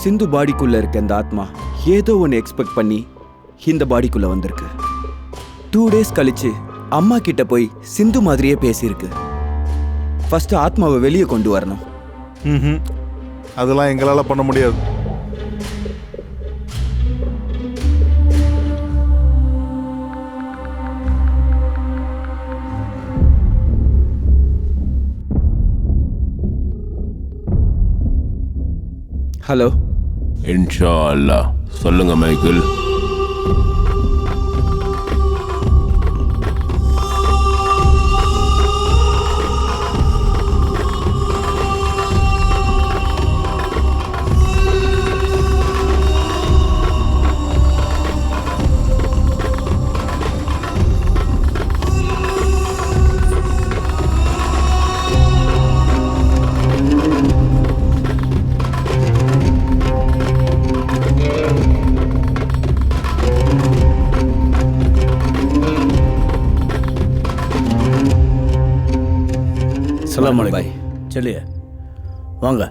சிந்து பாடிக்குள்ள இருக்க இந்த ஆத்மா ஏதோ ஒன்று எக்ஸ்பெக்ட் பண்ணி இந்த பாடிக்குள்ள வந்திருக்கு. 2 days கழிச்சு அம்மா கிட்ட போய் சிந்து மாதிரியே பேசியிருக்கு. ஃபர்ஸ்ட் ஆத்மாவை வெளியே கொண்டு வரணும். அதெல்லாம் எங்களால பண்ண முடியாது. ஹலோ. இன்ஷா அல்லாஹ். சொல்லுங்க மைக்கேல். सलाम अलैकुम। चलिए। வாங்க.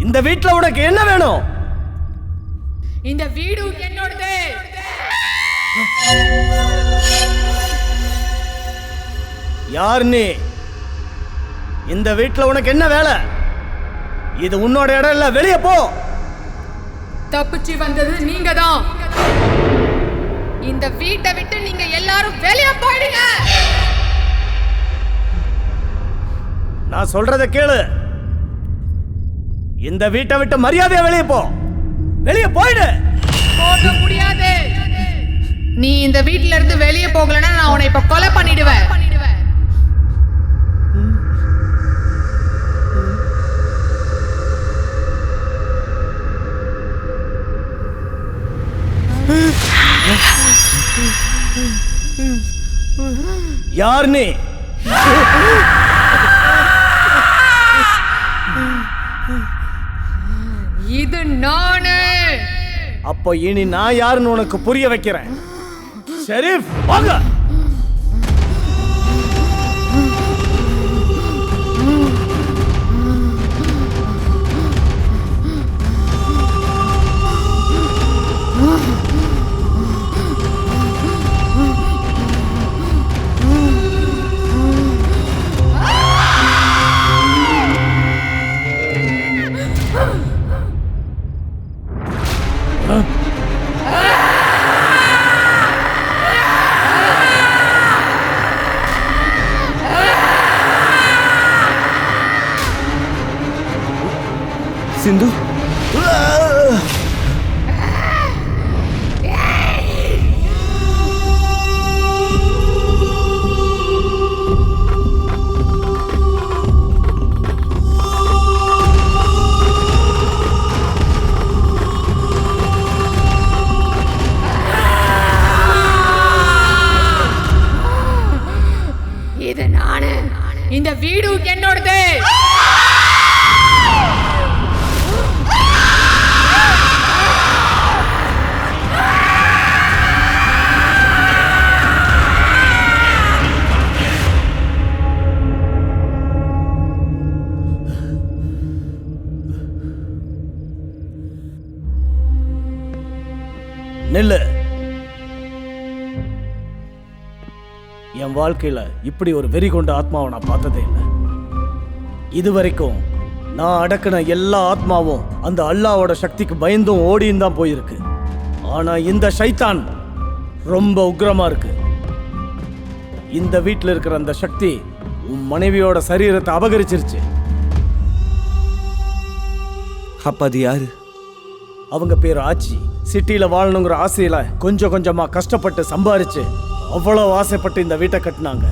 இந்த வீட்ல உனக்கு என்ன வேணும்? இந்த வீடு என்னோடது. யார் நீ? இந்த வீட்ல உனக்கு என்ன வேலை? இது உன்னோட இடம் இல்ல, வெளியே போ. தப்பிச்சு வந்தது நீங்க தான். இந்த வீட்டை விட்டு நீங்க எல்லாரும் வெளியே போயிடுங்க. நான் சொல்றத கேளு. இந்த வீட்டை விட்டு மரியாதையா வெளியே போ. வெளியே போயிடு. போக முடியாது. நீ இந்த வீட்ல இருந்து வெளியே போகலன்னா நான் உன்னை இப்ப கொலை பண்ணிடுவேன். யார் நீ? இது நானே. அப்போ இனி நான் யாருன்னு உனக்கு புரிய வைக்கிறேன். ஷெரீஃப், வாங்க. சிந்து, இது நானே. இந்த வீடு என்னோடது. நில்லு. என் வாழ்க்கையில இப்படி ஒரு வெறி கொண்ட ஆத்மாவை நான் பார்த்ததே இல்லை. இதுவரைக்கும் நான் அடக்கின எல்லா ஆத்மாவும் அந்த அல்லாவோட சக்திக்கு பயந்தும் ஓடியும் தான் போயிருக்கு. ஆனா இந்த ஷைத்தான் ரொம்ப உக்கிரமா இருக்கு. இந்த வீட்டில் இருக்கிற அந்த சக்தி உன் மனைவியோட சரீரத்தை அபகரிச்சிருச்சு. அப்ப அது யாரு? அவங்க பேர் ஆச்சி. சிட்டியில வாழணுங்கிற ஆசையில கொஞ்சம் கொஞ்சமா கஷ்டப்பட்டு சம்பாரிச்சு அவ்வளவு ஆசைப்பட்டு இந்த வீட்டை கட்டினாங்க.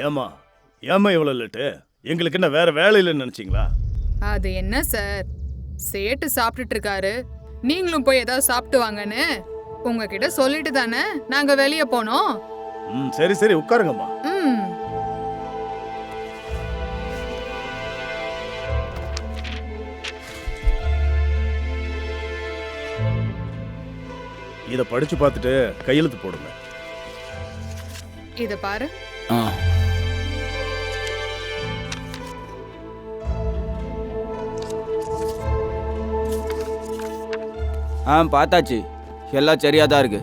ஏமா ஏமா இவ்வளவு லேட்டு? எங்களுக்கு என்ன வேற வேலை இல்லைன்னு நினைச்சீங்களா? அது என்ன சார், சேட்டு சாப்பிட்டுட்டு இருக்காரு, நீங்களும் போய் ஏதாவது சாப்பிட்டு வாங்கன்னு உங்ககிட்ட சொல்லிட்டு தானே நாங்க வெளியே போனோம். சரி சரி உட்காருங்கம்மா. இத படிச்சு பார்த்துட்டு கையெழுத்து போடுங்க. இத பாரு. பார்த்தாச்சு, எல்லாம் சரியா தான் இருக்கு.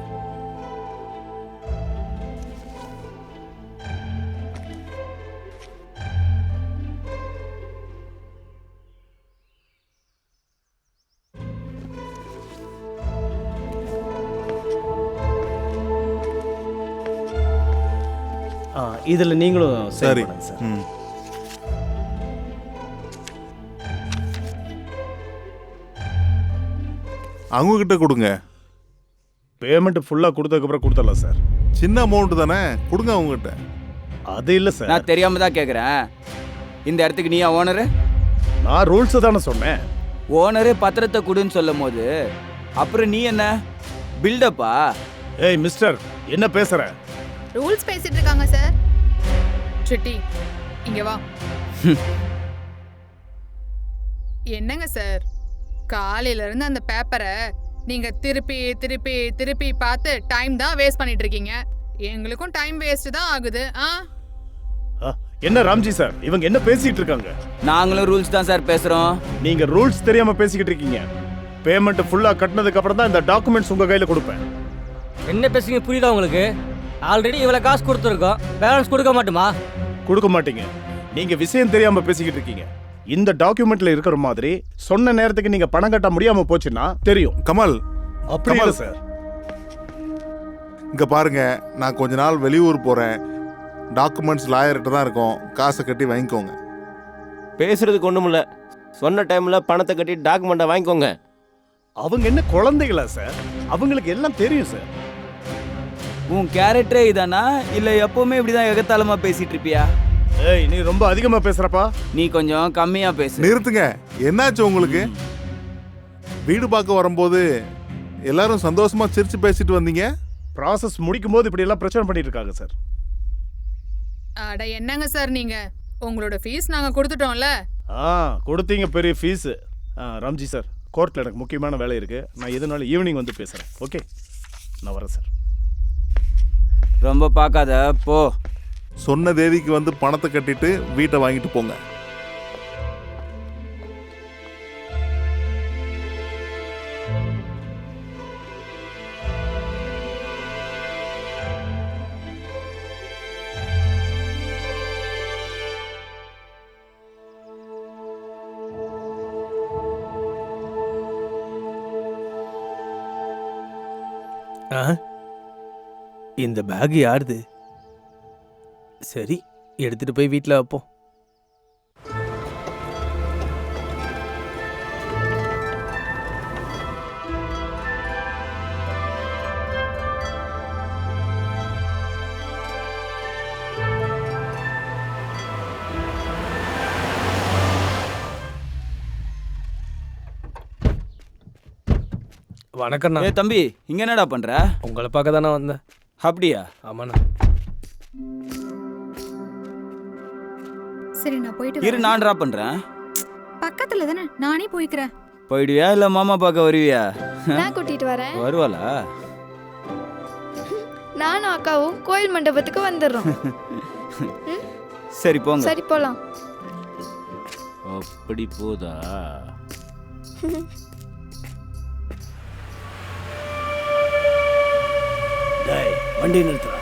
இதில் நீங்களும் சரி. சார். ம். அவங்க கிட்ட கொடுங்க. பேமெண்ட் ஃபுல்லாக கொடுத்ததுக்கப்புறம் கொடுத்துடலாம் சார். சின்ன அமௌண்ட் தானே, கொடுங்க அவங்ககிட்ட. அது இல்லை சார். நான் தெரியாம தான் கேட்குறேன். இந்த இடத்துக்கு நீயா ஓனரு? நான் ரூல்ஸை தானே சொன்னேன். ஓனரே பத்திரத்தை கொடுன்னு சொல்லும் போது அப்புறம் நீ என்ன பில்டப்பா? ஏய் மிஸ்டர், என்ன பேசுற? ரூல்ஸ் பேசிட்டு இருக்காங்க சார். சிட்டி இங்க வா. என்னங்க சார், காலையில இருந்து அந்த பேப்பரை நீங்க திருப்பி திருப்பி திருப்பி பார்த்து டைம் தான் வேஸ்ட் பண்ணிட்டு இருக்கீங்க. எங்களுக்கும் டைம் வேஸ்ட் தான் ஆகுது. என்ன ராம்ஜி சார், இவங்க என்ன பேசிட்டு இருக்காங்க? நாங்களும் ரூல்ஸ் தான் சார் பேசுறோம். நீங்க ரூல்ஸ் தெரியாம பேசிக்கிட்டு இருக்கீங்க. பேமெண்ட் ஃபுல்லா கட்டினதுக்கு அப்புறம் தான் இந்த டாக்குமெண்ட்ஸ் உங்க கையில கொடுப்பேன். என்ன பேசுங்க புரியுதா உங்களுக்கு? ஆல்ரெடி இவ்வளவு காசு கொடுத்துருக்கோம், பேலன்ஸ் கொடுக்க மாட்டோமா? கொடுக்க மாட்டீங்க. நீங்க விஷயம் தெரியாம பேசிக்கிட்டு இருக்கீங்க. இந்த டாக்குமெண்ட்ல இருக்கிற மாதிரி சொன்ன நேரத்துக்கு நீங்க பணம் கட்ட முடியாம போச்சுன்னா தெரியும். கமல், அப்படி இல்ல சார். இங்க பாருங்க, நான் கொஞ்ச நாள் வெளியூர் போறேன். டாக்குமெண்ட்ஸ் லாயர்கிட்ட தான் இருக்கும், காசை கட்டி வாங்கிக்கோங்க. பேசுறதுக்கு ஒன்றும் இல்லை, சொன்ன டைமில் பணத்தை கட்டி டாக்குமெண்ட்டை வாங்கிக்கோங்க. அவங்க என்ன குழந்தைகளா சார்? அவங்களுக்கு எல்லாம் தெரியும் சார். உன் கேரக்டரே இதானா, இல்லை எப்பவுமே இப்படிதான் எகத்தாளமா பேசிட்டு இருப்பியா? ஏய், நீ ரொம்ப அதிகமா பேசுறப்பா. நீ கொஞ்சம் கம்மியா பேசு. நிறுத்துங்க. என்னாச்சு உங்களுக்கு? வீடு பார்க்க வரும்போது எல்லாரும் சந்தோஷமா சிரிச்சு பேசிட்டு வந்தீங்க. ப்ராசஸ் முடிக்கும் போது இப்படி எல்லாம் பிரச்சனை பண்ணிட்டு இருக்காங்க சார். அட என்னங்க சார் நீங்க, உங்களோட ஃபீஸ் நாங்க கொடுத்துட்டோம்ல. கொடுத்தீங்க பெரிய ஃபீஸ். ராம்ஜி சார், கோர்ட்டில் எனக்கு முக்கியமான வேலை இருக்கு. நான் எதுனாலும் ஈவினிங் வந்து பேசுறேன். ஓகே, நான் வரேன் சார். ரொம்ப பார்க்காத போ. சொன்ன தேதிக்கு வந்து பணத்தை கட்டிட்டு வீட்டை வாங்கிட்டு போங்க. இந்த பேக் யாருது? சரி, எடுத்துட்டு போய் வீட்டில் வைப்போம். வணக்கண்ணா. ஏ தம்பி, இங்க என்னடா பண்ற? உங்களை பார்க்க தானே வந்தேன். அப்படியா? ஆமாண்ணா. சரி, நான் போயிட்டு இரு, நான் ட்ராப் பண்றேன். பக்கத்துல தானே, நானே போய்க்கிறேன். போயிடுவியா இல்ல மாமா பார்க்க வருவியா? நான் கூட்டிட்டு வரேன். வருவாளா? நானும் அக்காவும் கோயில் மண்டபத்துக்கு வந்துடுறோம். சரி போங்க. சரி போலாம். அப்படி போதா? வண்டி நிறுத்துறா.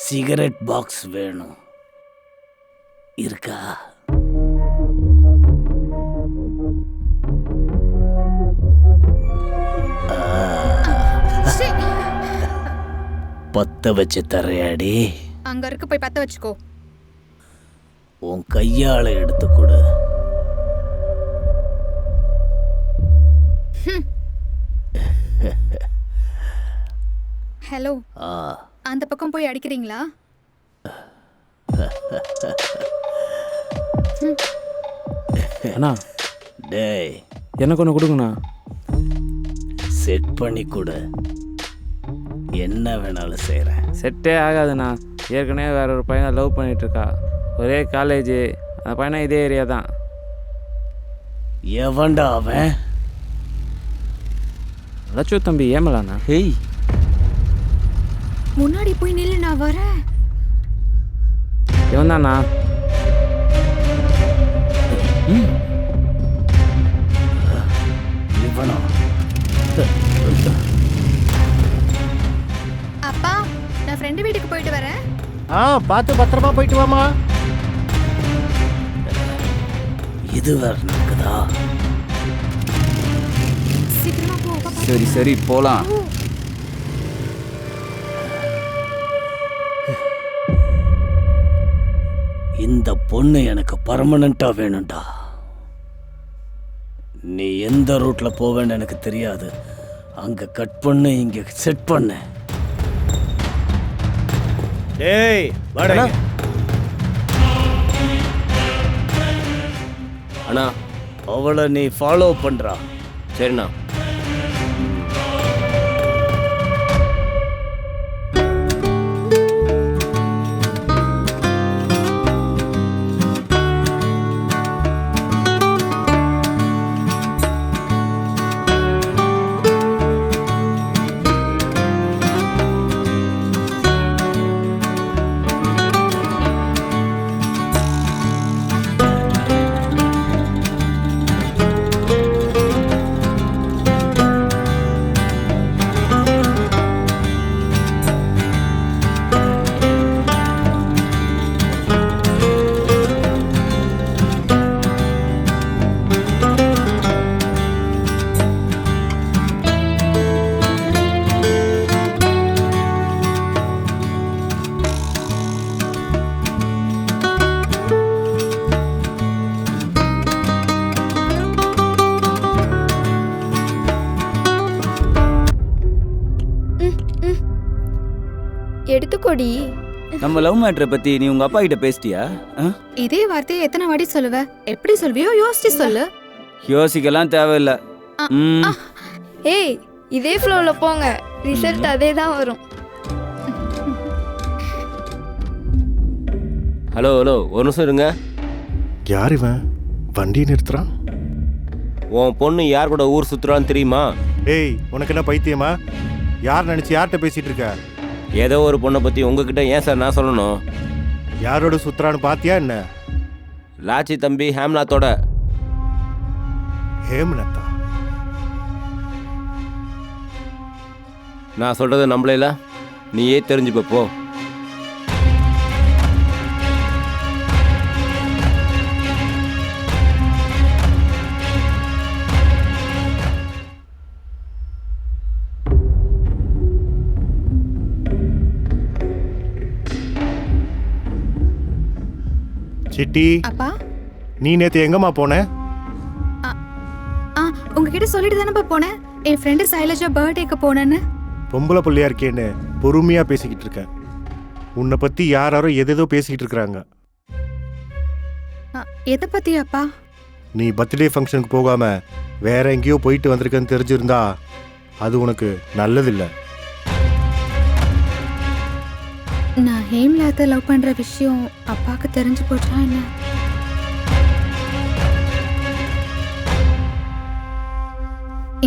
சிகரெட் பாக்ஸ் வேணும். இருக்கா? பத்த வச்சு தரையாடி. அங்க இருக்கு, போய் பத்த வச்சுக்கோ. உன் கையால எடுத்து கொடு. ஹலோ ஆ அந்த பக்கம் போய் அடிக்கிறீங்களா? அண்ணா டேய் எனக்கு ஒன்று கொடுங்கண்ணா. செட் பண்ணி கொடு, என்ன வேணாலும் செய்கிறேன். செட்டே ஆகாதுண்ணா. ஏற்கனவே வேற ஒரு பையனை லவ் பண்ணிட்டு இருக்கா. ஒரே காலேஜ். அந்த பையனை இதே ஏரியா தான். எவன்டா அவன்? லட்சு தம்பி ஏமலாண்ணா. ஹேய், முன்னாடி போய் நில்லு, நான் வரேன். இவன் தானா? இவனா? அப்பா, நான் ஃப்ரெண்டு வீட்டுக்கு போயிட்டு வரேன். பார்த்து பத்திரமா போயிட்டு வாமா. இது வேற நடக்குதா? சீக்கிரமா போ. அப்பா, சரி சரி போலாம். இந்த பொண்ணு எனக்கு பர்மனண்டா வேணும்டா. நீ எந்த ரூட்ல போவேன்னு எனக்கு தெரியாது. அங்க கட் பண்ணு, இங்க செட் பண்ணு. டேய் வாடா. அண்ணா அவளை நீ ஃபாலோ பண்றா. சரிண்ணா. எடுத்துக்கோடி. நம்ம லவ் மேட்டரை பத்தி நீ உங்க அப்பா கிட்ட பேசிட்டியா? இதே வார்த்தையை எத்தனை வாட்டி சொல்லுவ? எப்படி சொல்வியோ யோசிச்சு சொல்லு. யோசிக்கலாம் தேவையில்லை. ஏய், இதே ஃப்ளோல போங்க, ரிசல்ட் அதே தான் வரும். ஹலோ ஹலோ, ஒரு நிமிஷம் இருங்க. யார் இவன் வண்டி நிறுத்துறான்? உன் பொண்ணு யார் கூட ஊர் சுற்றுறான்னு தெரியுமா? ஏய், உனக்கு என்ன பைத்தியமா? யார் நினச்சி யார்கிட்ட பேசிட்டு இருக்க? ஏதோ ஒரு பொண்ணை பற்றி உங்ககிட்ட ஏன் சார் நான் சொல்லணும்? யாரோட சுற்றுறான்னு பார்த்தியா என்ன? லாச்சி தம்பி ஹேம்நாத்தோட. ஹேம்நாத்தா? நான் சொல்கிறத நம்பலைல, நீயே தெரிஞ்சுப்ப போ. சிட்டி, அப்பா, நீ நேத்து எங்கம்மா போன? உங்ககிட்ட சொல்லிட்டு தானப்பா போனேன். என் ஃப்ரெண்டு சைலஜா பர்த்டேக்கு போனேன்னு. பொம்பளை பிள்ளையா இருக்கேன்னு பொறுமையா பேசிக்கிட்டு இருக்க. உன்னை பத்தி யாரோ எதேதோ பேசிக்கிட்டு இருக்கிறாங்க. எதை பத்தி அப்பா? நீ பர்த்டே ஃபங்க்ஷனுக்கு போகாம வேற எங்கேயோ போயிட்டு வந்திருக்கன்னு தெரிஞ்சிருந்தா அது உனக்கு நல்லதில்லை. நான் ஹேம்லாத்தை லவ் பண்ற விஷயம் அப்பாவுக்கு தெரிஞ்சு போச்சா என்ன?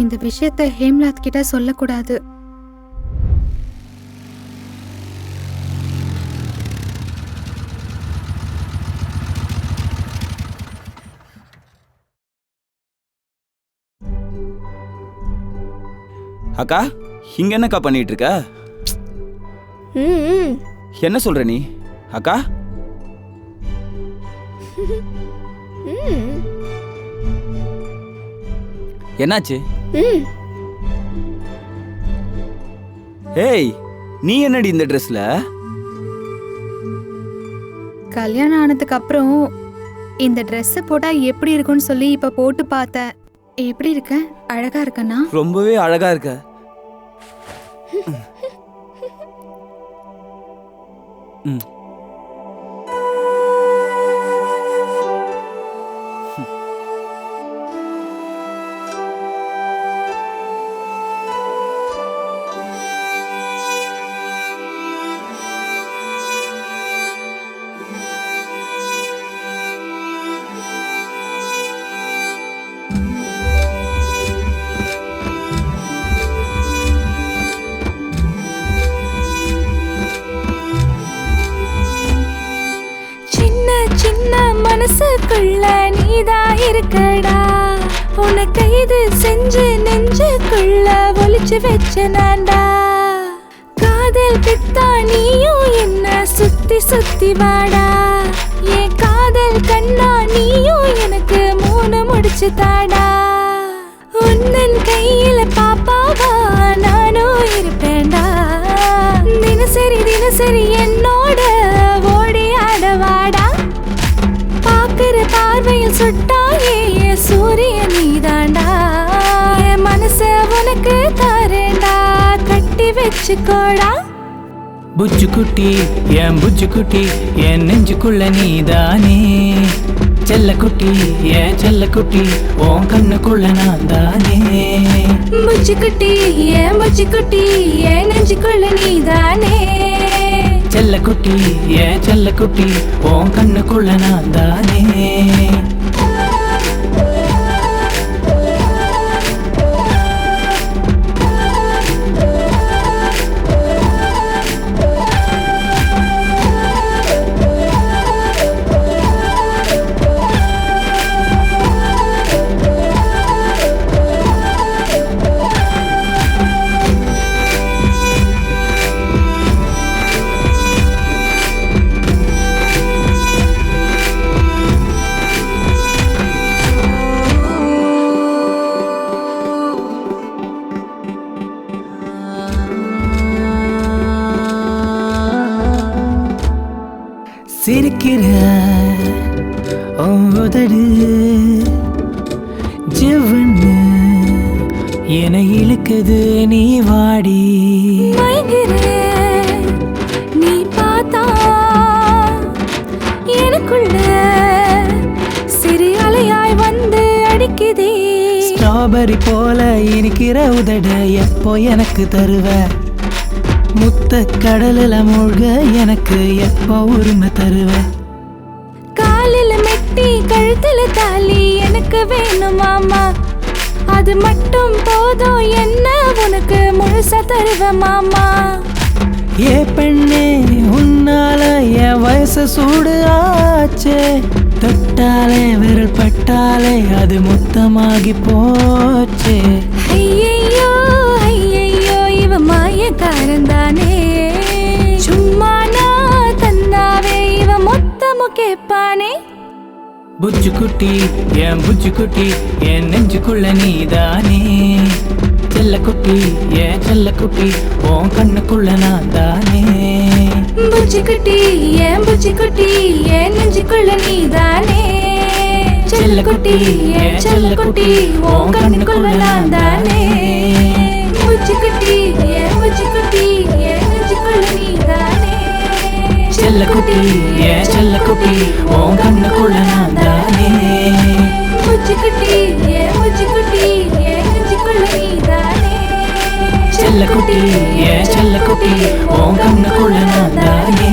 இந்த விஷயத்தை ஹேம்லாத் கிட்ட சொல்லக்கூடாது. அக்கா, இங்க என்னக்கா பண்ணிட்டு இருக்க? என்ன சொல்ற நீ அக்கா? என்னாச்சு? ஏய், நீ என்னடி இந்த ட்ரெஸ்ல? கல்யாணம் ஆனதுக்கு அப்புறம் இந்த ட்ரெஸ்ஸை போட்டா எப்படி இருக்கும்னு சொல்லி இப்ப போட்டு பார்த்தேன். எப்படி இருக்க? அழகா இருக்கனா? ரொம்பவே அழகா இருக்க. ம். மனசுக்குள்ள நீதா இருக்கடா, உன்னை கைது செஞ்சு நெஞ்சுக்குள்ள ஒளிச்சு வச்ச நான்டா. காதல் பித்தா நீயும் என்ன சுத்தி சுத்தி வாடா, என் காதல் கண்ணா நீயும் எனக்கு 3 முடிச்சு தாடா. உன்னன் கையில பாப்பாவா நானும் இருப்பேன்டா, தினசரி தினசரி என்னோட ஓடி ஆடவாடா. பாக்குற பார்வையில் சுட்டாயே சூரிய நீதாண்டா, என் மனச உனக்கு தாரேண்டா, கட்டி வச்சுக்கோடா. புச்சு குட்டி என் புச்சு குட்டி என் நெஞ்சுக்குள்ள நீதானே. செல்ல குட்டி என் செல்ல குட்டி உன் கண்ணுக்குள்ள நான் தானே. புச்சு குட்டி என் புச்சு குட்டி என் நெஞ்சுக்குள்ள நீதானே. செல்ல குட்டி என் செல்ல குட்டி உன் கண்ணுக்குள்ள நான் தானே. சிரிக்கிற உதடு ஜிவன்னு என இழுக்குது நீ வாடி. நீ பார்த்தா எனக்குள்ள சிறு அலையாய் வந்து அடிக்குதே. ஸ்ட்ராபெரி போல இருக்கிற உதட எப்போ எனக்கு தருவ, முத்த கடலில் மூழ்க எனக்கு எப்போ உரிமை தருவ. காலில் மெட்டி கழுத்துல தாலி எனக்கு வேணுமாமா, அது மட்டும் போதும் என்ன உனக்கு முழுசா தருவ மாமா. ஏ பெண்ணே உன்னால என் வயசு சூடு ஆச்சே, தொட்டாலே விரல் பட்டாலே அது மொத்தமாகி போச்சே. ஐயையோ ஐயையோ இவ மாயக்காரன் தானே, சும்மா நான் தந்தாவே இவ மொத்தமும் கேட்பானே. புச்சு குட்டி என் புச்சு குட்டி என் நெஞ்சுக்குள்ள நீதானே. செல்ல குட்டி என் செல்ல குட்டி உன் கண்ணுக்குள்ள நான் தானே. புச்சு குட்டி என் புச்சு குட்டி என் நெஞ்சுக்குள்ள நீதானே. செல்ல குட்டி என் செல்ல குட்டி உன் கண்ணுக்குள்ள நான் தானே. புச்சு குட்டி என் புச்சு குட்டி என் நெஞ்சுக்குள்ள நீதானே. செல்ல குட்டி என் செல்ல குட்டி உன் கண்ணுக்குள்ள நான் தானே. புச்சு குட்டி என் புச்சு குட்டி என் நெஞ்சுக்குள்ள நீதானே. செல்ல குட்டி என் செல்ல குட்டி உன் கண்ணுக்குள்ள நான் தானே.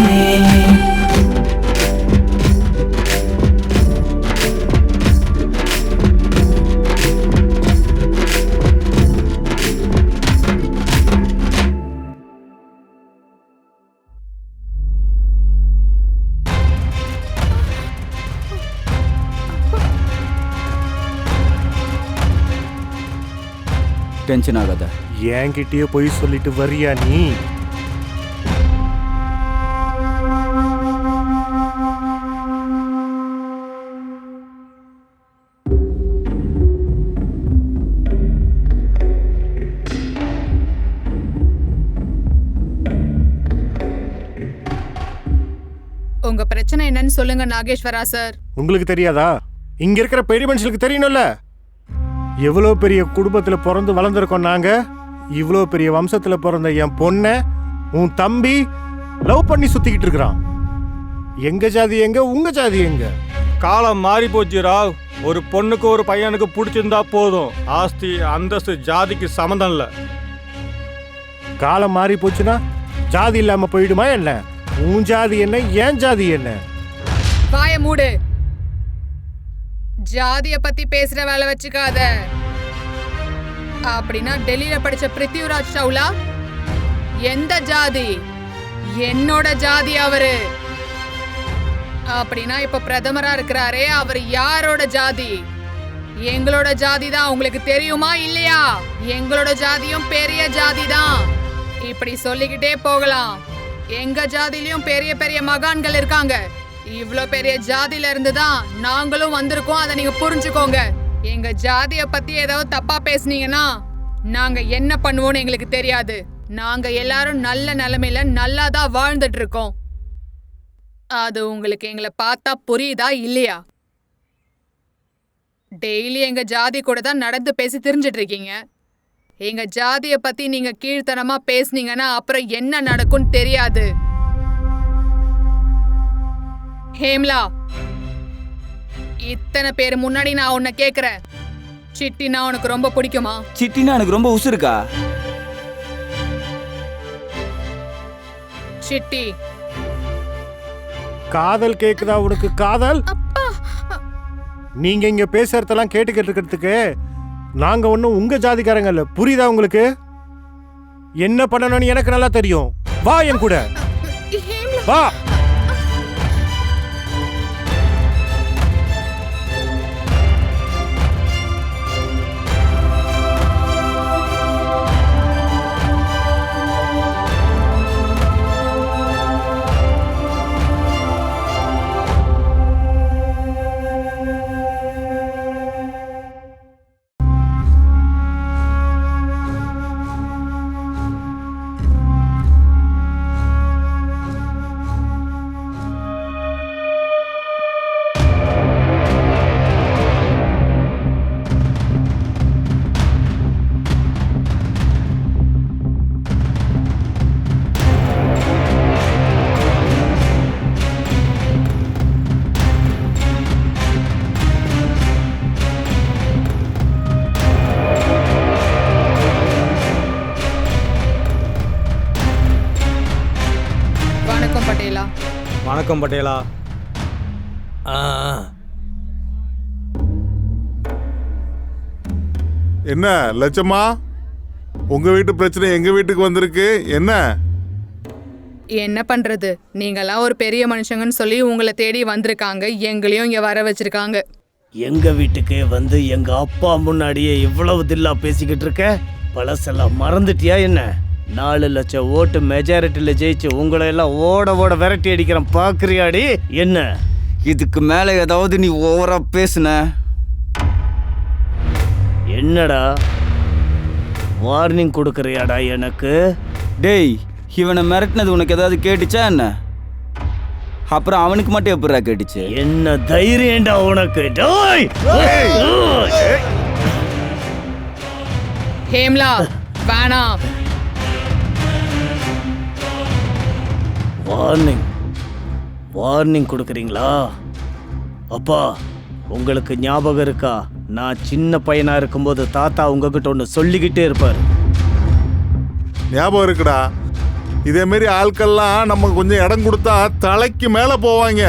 டென்ஷன் ஆகாத. என்கிட்டயே போய் சொல்லிட்டு வரியா நீ? உங்க பிரச்சனை என்னன்னு சொல்லுங்க நாகேஸ்வரா சார். உங்களுக்கு தெரியாதா? இங்க இருக்கிற பெரிய மனுஷனுக்கு தெரியணும்ல. எவ்வளோ பெரிய குடும்பத்தில் பிறந்து வளர்ந்துருக்கோம் நாங்கள். இவ்வளோ பெரிய வம்சத்தில் பிறந்த என் பொண்ணை உன் தம்பி லவ் பண்ணி சுற்றிக்கிட்டு இருக்கிறான். எங்க ஜாதி எங்க, உங்க ஜாதி எங்க? காலம் மாறி போச்சு ராவ். ஒரு பொண்ணுக்கு ஒரு பையனுக்கு பிடிச்சிருந்தா போதும். ஆஸ்தி அந்தஸ்து ஜாதிக்கு சம்மந்தம் இல்லை. காலம் மாறி போச்சுன்னா ஜாதி இல்லாம போயிடுமா என்ன? உன் ஜாதி என்ன, ஏன் ஜாதி என்ன? வாய மூடு. ஜாதிய பத்தி பேசுற வேலை வச்சுக்காத. அப்படின்னா டெல்லியில படிச்ச பிருத்திவிராஜ் சவுலா எந்த ஜாதி? என்னோட ஜாதி அவரு. அப்படின்னா இப்ப பிரதமரா இருக்கிறாரே அவர் யாரோட ஜாதி? எங்களோட ஜாதி தான். உங்களுக்கு தெரியுமா இல்லையா? எங்களோட ஜாதியும் பெரிய ஜாதி தான். இப்படி சொல்லிக்கிட்டே போகலாம். எங்க ஜாதியிலயும் பெரிய பெரிய மகான்கள் இருக்காங்க. இவ்ளோ பெரிய ஜாதியில இருந்து தான் நாங்களும் வந்திருக்கோம். அதை நீங்க புரிஞ்சுக்கோங்க. எங்க ஜாதிய பத்தி ஏதாவது தப்பா பேசுனீங்கன்னா நாங்க என்ன பண்ணுவோம்னு எங்களுக்கு தெரியாது. நாங்க எல்லாரும் நல்ல நிலைமையில நல்லா தான் வாழ்ந்துட்டு இருக்கோம். அது உங்களுக்கு எங்களை பார்த்தா புரியுதா இல்லையா? டெய்லி எங்க ஜாதி கூட தான் நடந்து பேசி தெரிஞ்சிட்டு இருக்கீங்க. எங்க ஜாதிய பத்தி நீங்க கீழ்த்தனமா பேசுனீங்கன்னா அப்புறம் என்ன நடக்கும்னு தெரியாது. ஹேம்லா, இத்தனை பேர் முன்னாடி நான் உன்னை கேக்குறேன், சிட்டினா உனக்கு ரொம்ப பிடிக்குமா? சிட்டினா எனக்கு ரொம்ப உசுருக்கா. சிட்டி, காதல் கேக்குதா உனக்கு? காதல் நீங்க இங்க பேசுறதெல்லாம் கேட்டுக்கிட்டு இருக்கிறதுக்கு நாங்க ஒன்னும் உங்க ஜாதிக்காரங்க இல்ல. புரியுதா உங்களுக்கு? என்ன பண்ணணும்னு எனக்கு நல்லா தெரியும். வா என் கூட வா. வணக்கம் பட்டேலா. என்ன லட்சமா, உங்க வீட்டு பிரச்சனை எங்க வீட்டுக்கு வந்திருக்கு? என்ன என்ன பண்றது? நீங்கெல்லாம் ஒரு பெரிய மனுஷங்கன்னு சொல்லி உங்களை தேடி வந்திருக்காங்க. எங்களையும் இங்க வர வச்சிருக்காங்க. எங்க வீட்டுக்கு வந்து எங்க அப்பா முன்னாடியே இவ்வளவு தில்லா பேசிக்கிட்டு இருக்க? பழசெல்லாம் மறந்துட்டியா என்ன? 4 லட்சம் ஓட்டு மெஜாரிட்டியில ஜெயிச்சு உங்களை எல்லாம் ஓட ஓட விரட்டி அடிக்கிறேன், பாக்குறியாடி என்ன? இதுக்கு மேல ஏதாவது நீ ஓவரா பேசுன? என்னடா வார்னிங் கொடுக்கறியாடா எனக்கு? டேய், இவனை மிரட்டினது உனக்கு ஏதாவது கேட்டுச்சா என்ன? அப்புறம் அவனுக்கு மட்டும் எப்படிடா கேட்டுச்சு? என்ன தைரியம்டா உனக்கு? ஹேம்லா, வேணாம். வார்னிங் கொடுக்குறீங்களா? அப்பா, உங்களுக்கு ஞாபகம் இருக்கா? நான் சின்ன பையனா இருக்கும்போது தாத்தா உங்ககிட்ட ஒன்று சொல்லிக்கிட்டே இருப்பார். ஞாபகம் இருக்குடா. இதே மாதிரி ஆட்கள்லாம் நம்ம கொஞ்சம் இடம் கொடுத்தா தலைக்கு மேல போவாங்க.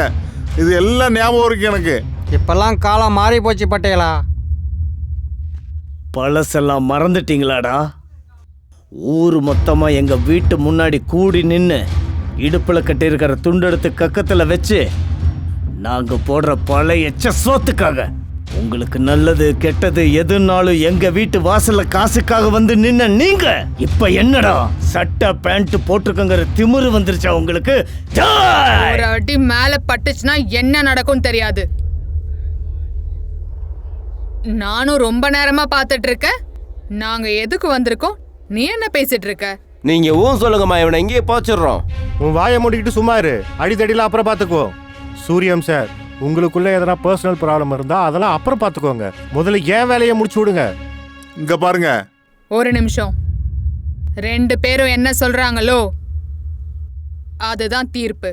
இது எல்லாம் ஞாபகம் இருக்கு எனக்கு. இப்பெல்லாம் காலம் மாறி போச்சு பட்டேலா. பழசெல்லாம் மறந்துட்டீங்களாடா? ஊர் மொத்தமா எங்க வீட்டு முன்னாடி கூடி நின்று இடுப்புல கட்டியிருக்கிற துண்டெடுத்து கக்கத்துல வச்சு நாங்க போடுற பழைய சோத்துக்காக உங்களுக்கு நல்லது கெட்டது எதுனாலும் எங்க வீட்டு வாசல்ல காசுக்காக வந்து நின்ன நீங்க இப்ப என்னடா சட்டை பேண்ட் போட்டுக்கங்கிற திமிரு வந்துருச்சா உங்களுக்கு? ஒரு அடி மேல பட்டுச்சுன்னா என்ன நடக்கும் தெரியாது. நானும் ரொம்ப நேரமா பாத்துட்டு இருக்கேன். நாங்க எதுக்கு வந்திருக்கோம்? நீ என்ன பேசிட்டு இருக்க? நீங்க ஊன் சொல்லுங்கம்மா, இவனை இங்கேயே போச்சிடுறோம். உன் வாயை மூடிக்கிட்டு சும்மா இரு. அடித்தடியில் அப்புறம் பார்த்துக்குவோம். சூரியம் சார், உங்களுக்குள்ள எதனா பர்சனல் ப்ராப்ளம் இருந்தா அதெல்லாம் அப்புறம் பார்த்துக்கோங்க. முதல்ல ஏன் வேலையை முடிச்சு விடுங்க. இங்க பாருங்க. ஒரு நிமிஷம். 2 பேரும் என்ன சொல்றாங்களோ அதுதான் தீர்ப்பு.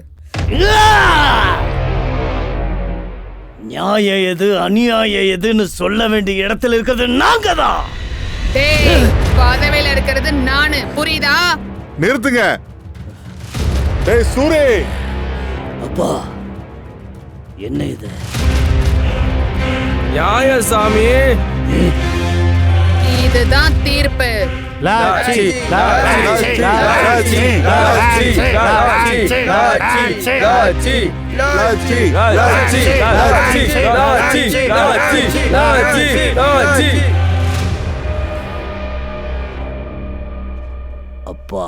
நியாயம் எது அநியாயம் எதுன்னு சொல்ல வேண்டிய இடத்துல இருக்கிறது நாங்க தான். டேய், பதவியில இருக்கிறது நானு, புரியுதா? நிறுத்துங்க. டேய் சூரே. அப்பா என்ன இது? நியாயம் சாமி. இதுதான் தீர்ப்பு. லாச்சி லாச்சி லாச்சி லாச்சி லாச்சி லாச்சி லாச்சி லாச்சி லாச்சி லாச்சி லாச்சி லாச்சி லாச்சி. அப்பா,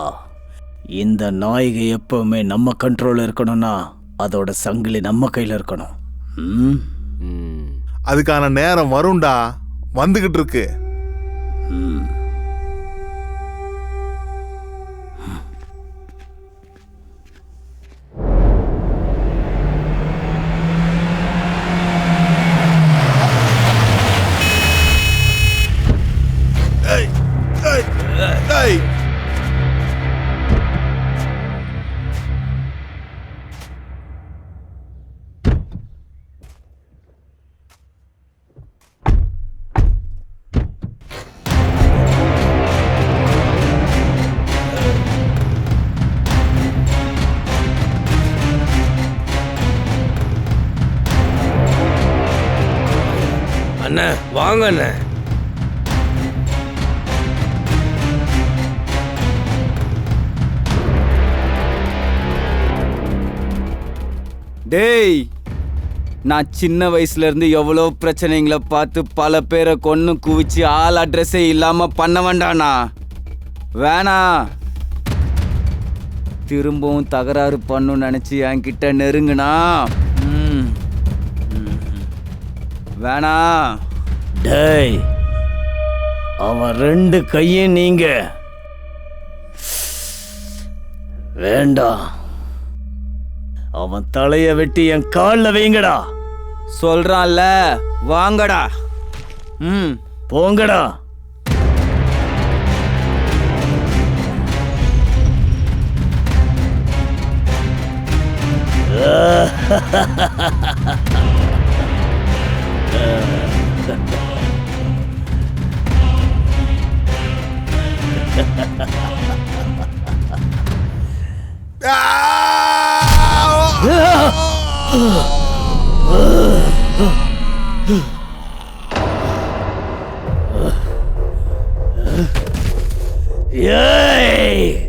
இந்த நாயகி எப்பவுமே நம்ம கண்ட்ரோல்ல இருக்கணும்னா அதோட சங்கிலி நம்ம கையில இருக்கணும். அதுக்கான நேரம் வரும்டா, வந்துகிட்டு இருக்கு. அண்ணா வாங்க அண்ணா. டேய், நான் சின்ன வயசுல இருந்து எவ்வளோ பிரச்சனைகளை பார்த்து பல பேரை கொன்னு குவிச்சு ஆள் அட்ரஸே இல்லாம பண்ண வேண்டாண்ணா. வேணா. திரும்பவும் தகராறு பண்ணணும்னு நினைச்சு என்கிட்ட நெருங்குனா வேணா. டேய், அவன் 2 கையும் நீங்க வேண்டாம். அவன் தலைய வெட்டி என் காலில் வைங்கடா. சொல்றான்ல, வாங்கடா. போங்கடா. Yay!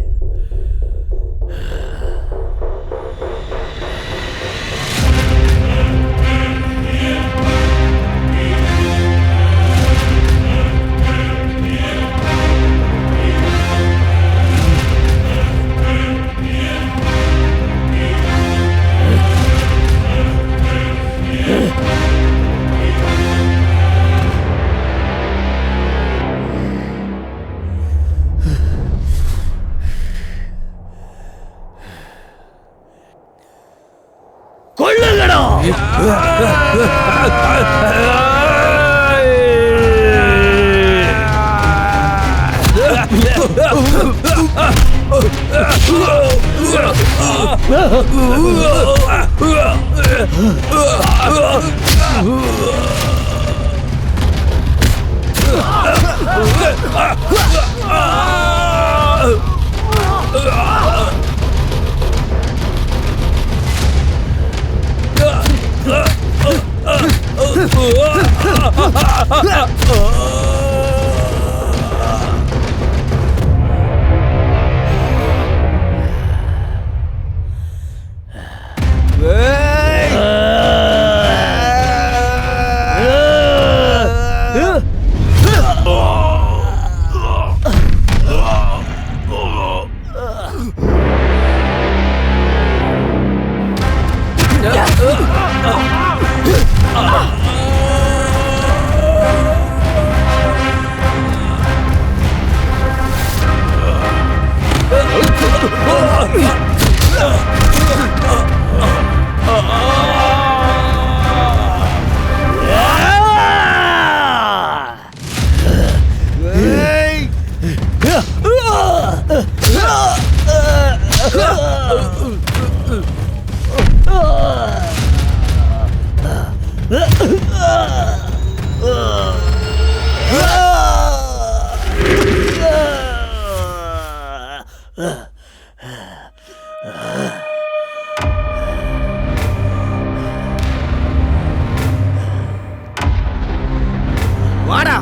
வாடா.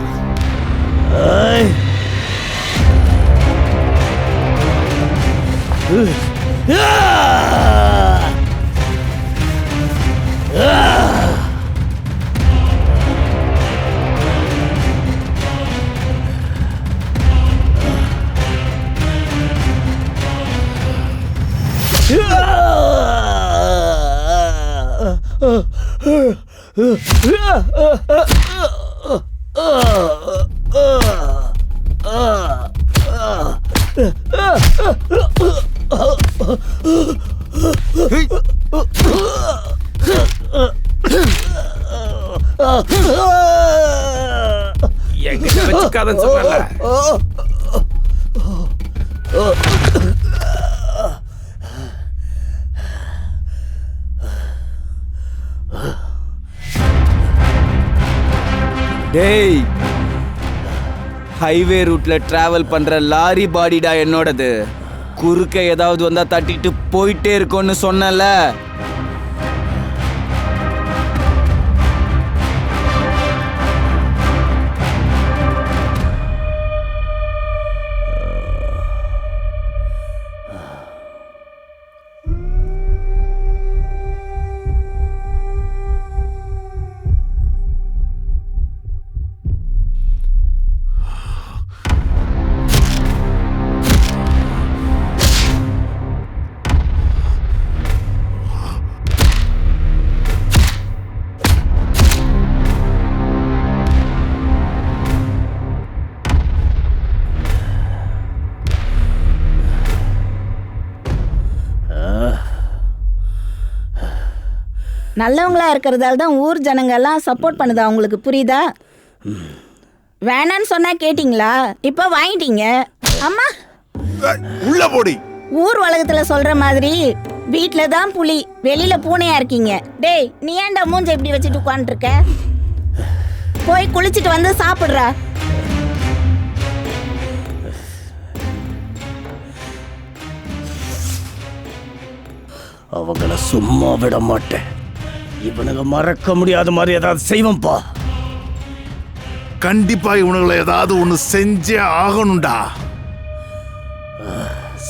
எங்கிட்ட வச்சுக்காதன்னு சொல்றல. டேய், ஹைவே ரூட்ல டிராவல் பண்ற லாரி பாடிடா என்னோடது. குறுக்க ஏதாவது வந்தா தட்டிட்டு போயிட்டே இருக்கும்னு சொன்னல. நல்லவங்களா இருக்கிறதால தான் ஊர் ஜனங்க எல்லாம் சப்போர்ட் பண்ணுதா உங்களுக்கு, புரியுதா? வேணான்னு சொன்னா கேட்டிங்களா? இப்போ வாங்கிட்டீங்க. அம்மா உள்ள போடி. ஊர் உலகத்துல சொல்ற மாதிரி வீட்ல தான் புலி, வெளியில பூனையா இருக்கீங்க. டேய், நீ ஏன்டா மூஞ்ச இப்படி வச்சுட்டு உட்காந்துருக்க? போய் குளிச்சுட்டு வந்து சாப்பிடுறா. அவங்கள சும்மா விட மாட்டேன். இவனுங்க மறக்க முடியாத மாதிரி ஏதாவது செய்வோம்ப்பா. கண்டிப்பா இவனுங்களை ஏதாவது ஒண்ணு செஞ்சே ஆகணும்டா.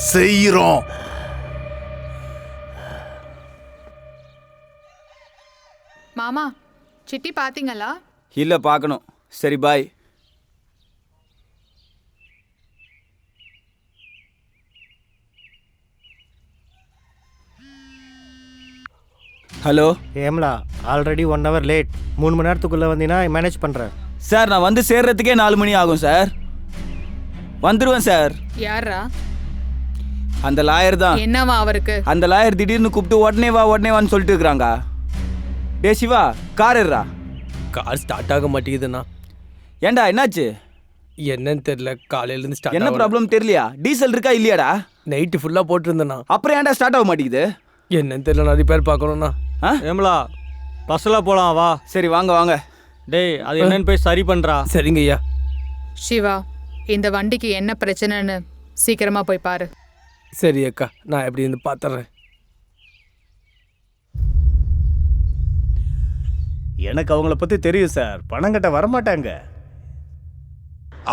செய்யறோம். மாமா, சிட்டி பாத்தீங்களா? இல்ல, பார்க்கணும். சரி, பாய். ஹலோ ஏம்லா, ஆல்ரெடி 1 hour லேட். 3 மணி நேரத்துக்குள்ளே வந்தீங்கன்னா மேனேஜ் பண்ணுறேன். சார், நான் வந்து சேர்றதுக்கே 4 மணி ஆகும் சார். வந்துடுவேன் சார். யாரா? அந்த லாயர் தான். என்னவா அவருக்கு? அந்த லாயர் திடீர்னு கூப்பிட்டு உடனே வான்னு சொல்லிட்டு இருக்கிறாங்க. டே சிவா, கார் ஏறா. கார் ஸ்டார்ட் ஆக மாட்டேங்குதுண்ணா. ஏண்டா, என்னாச்சு? என்னன்னு தெரியல, காலையில இருந்து ஸ்டார்ட். என்ன ப்ராப்ளம் தெரியலையா? டீசல் இருக்கா இல்லையாடா? நைட்டு ஃபுல்லா போட்டுருந்தேண்ணா. அப்புறம் ஏன்டா ஸ்டார்ட் ஆக மாட்டேங்குது? என்னன்னு தெரியல, நான் ரிப்பேர் பார்க்கணும்ண்ணா. ஏம்லா, பஸ்ஸில் போகலாம் வா. சரி, வாங்க வாங்க. டேய், அது என்னன்னு போய் சரி பண்ணுறா. சரிங்க ஐயா. சிவா, இந்த வண்டிக்கு என்ன பிரச்சனைன்னு சீக்கிரமா போய் பாரு. சரி அக்கா, நான் எப்படி இருந்து பார்த்துறேன். எனக்கு அவங்கள பற்றி தெரியும் சார். பணம் கட்ட வரமாட்டாங்க.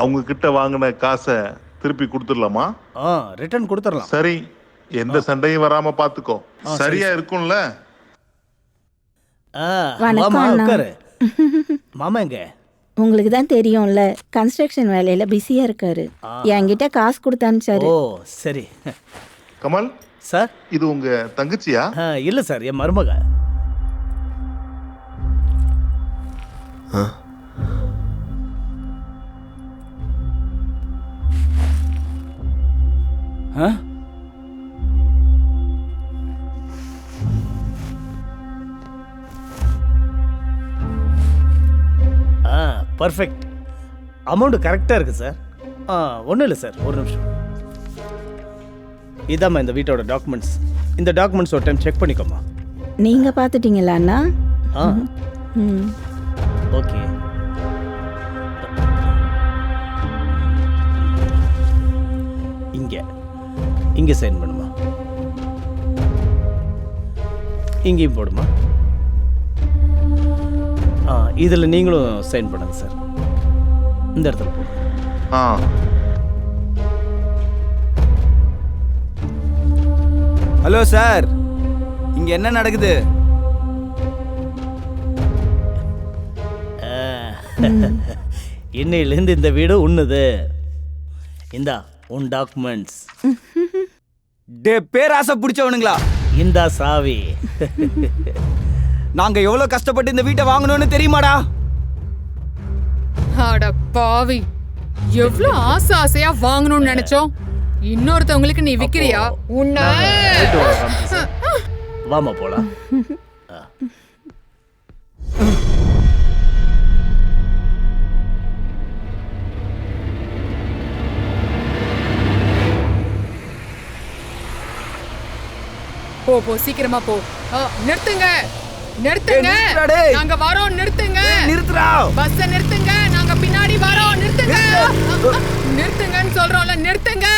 அவங்க கிட்ட வாங்கின காசை திருப்பி கொடுத்துடலாமா? ரிட்டர்ன் கொடுத்துடலாம். சரி, எந்த சண்டையும் வராம பாத்துக்கோ. சரியா இருக்கும்ல? வணக்கம் அண்ணா. உட்காரு. மாமா எங்க? உங்களுக்கு தான் தெரியும்ல, கன்ஸ்ட்ரக்ஷன் வேலையில பிஸியா இருக்காரு. என்கிட்ட காசு கொடுத்து அனுப்பிச்சாரு. ஓ சரி. கமல் சார், இது உங்க தங்கச்சியா? இல்ல சார், என் மருமக. பர்ஃபெக்ட். அமௌண்ட் கரெக்டாக இருக்குது சார். ஒன்றும் இல்லை சார், ஒரு நிமிஷம். இதாம்மா இந்த வீட்டோட டாக்குமெண்ட்ஸ். இந்த டாக்குமெண்ட்ஸ் ஒரு டைம் செக் பண்ணிக்கோமா. நீங்க பாத்துட்டீங்களா அண்ணா? ஆ ம். ஓகே. இங்கே சைன் பண்ணுமா. இங்கேயும் போடுமா. இதில் நீங்களும் சைன் பண்ணுங்க சார். இந்த இடத்துல போடுங்க. ஹலோ சார், இங்க என்ன நடக்குது? இன்னையிலேருந்து இந்த வீடு உண்ணுது. இந்தா உன் டாக்குமெண்ட்ஸ். டே பேராசை பிடிச்சவனுங்களா, இந்தா சாவி. நாங்க எவ்வளவு கஷ்டப்பட்டு இந்த வீட்டை வாங்கணும்னு தெரியுமாடா? அட பாவி, எவ்வளவு ஆசையா வாங்கணும்னு நினைச்சோம். இன்னொருத்தவங்களுக்கு நீ விக்கிறியா? உன்ன வாமா போலாம். போ போ சீக்கிரமா போ. நிறுத்துங்க நிறுத்துங்க, நாங்க வரோம். நிறுத்துங்க, நிறுத்துறா. பஸ் நிறுத்துங்க, நாங்க பின்னாடி வரோம். நிறுத்துங்க, நிறுத்துங்கன்னு சொல்றோம்ல, நிறுத்துங்க.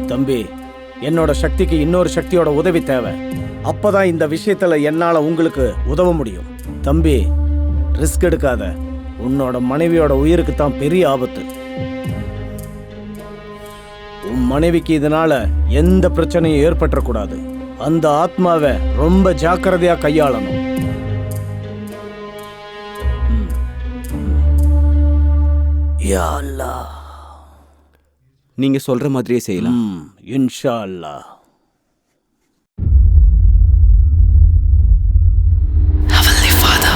தம்பி, என்னோட சக்திக்கு இன்னொரு சக்தியோட உதவி தேவை. அப்பதான் இந்த விஷயத்துல என்னால உங்களுக்கு உதவ முடியும். தம்பி, ரிஸ்க் எடுக்காத. உன்னோட மனைவியோட உயிருக்கு தான் பெரிய ஆபத்து. உன் மனைவிக்கு இதனால எந்த பிரச்சனையும் ஏற்பட்டக்கூடாது. அந்த ஆத்மாவை ரொம்ப ஜாக்கிரதையா கையாளணும். யா அல்லாஹ், நீங்க சொல்ற மாதிரியே செய்யலாம். இன்ஷா அல்லாஹ். Heavenly Father,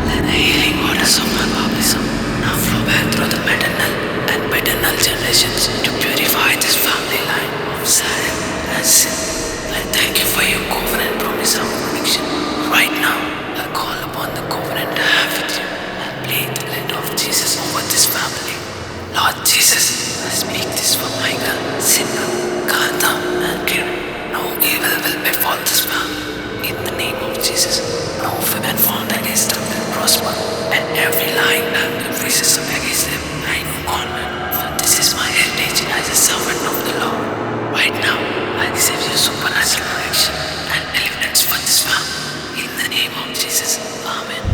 let the healing waters of my baptism now flow back through the maternal and paternal generations to purify this family line of sin and sin. I thank you for your covenant promise of protection. Right now, I call upon the covenant to have with you and plead the blood of Jesus over this family. Lord Jesus, I speak this for Michael, Sidna, Kartham and Kiran. No evil will befall this family. In the name of Jesus, no weapon formed against them will prosper, and every lying tongue that raises up against them, I know convert. For this is my heritage as a servant of the Lord. Right now, I accept your supernatural protection and deliverance for this family. In the name of Jesus, Amen.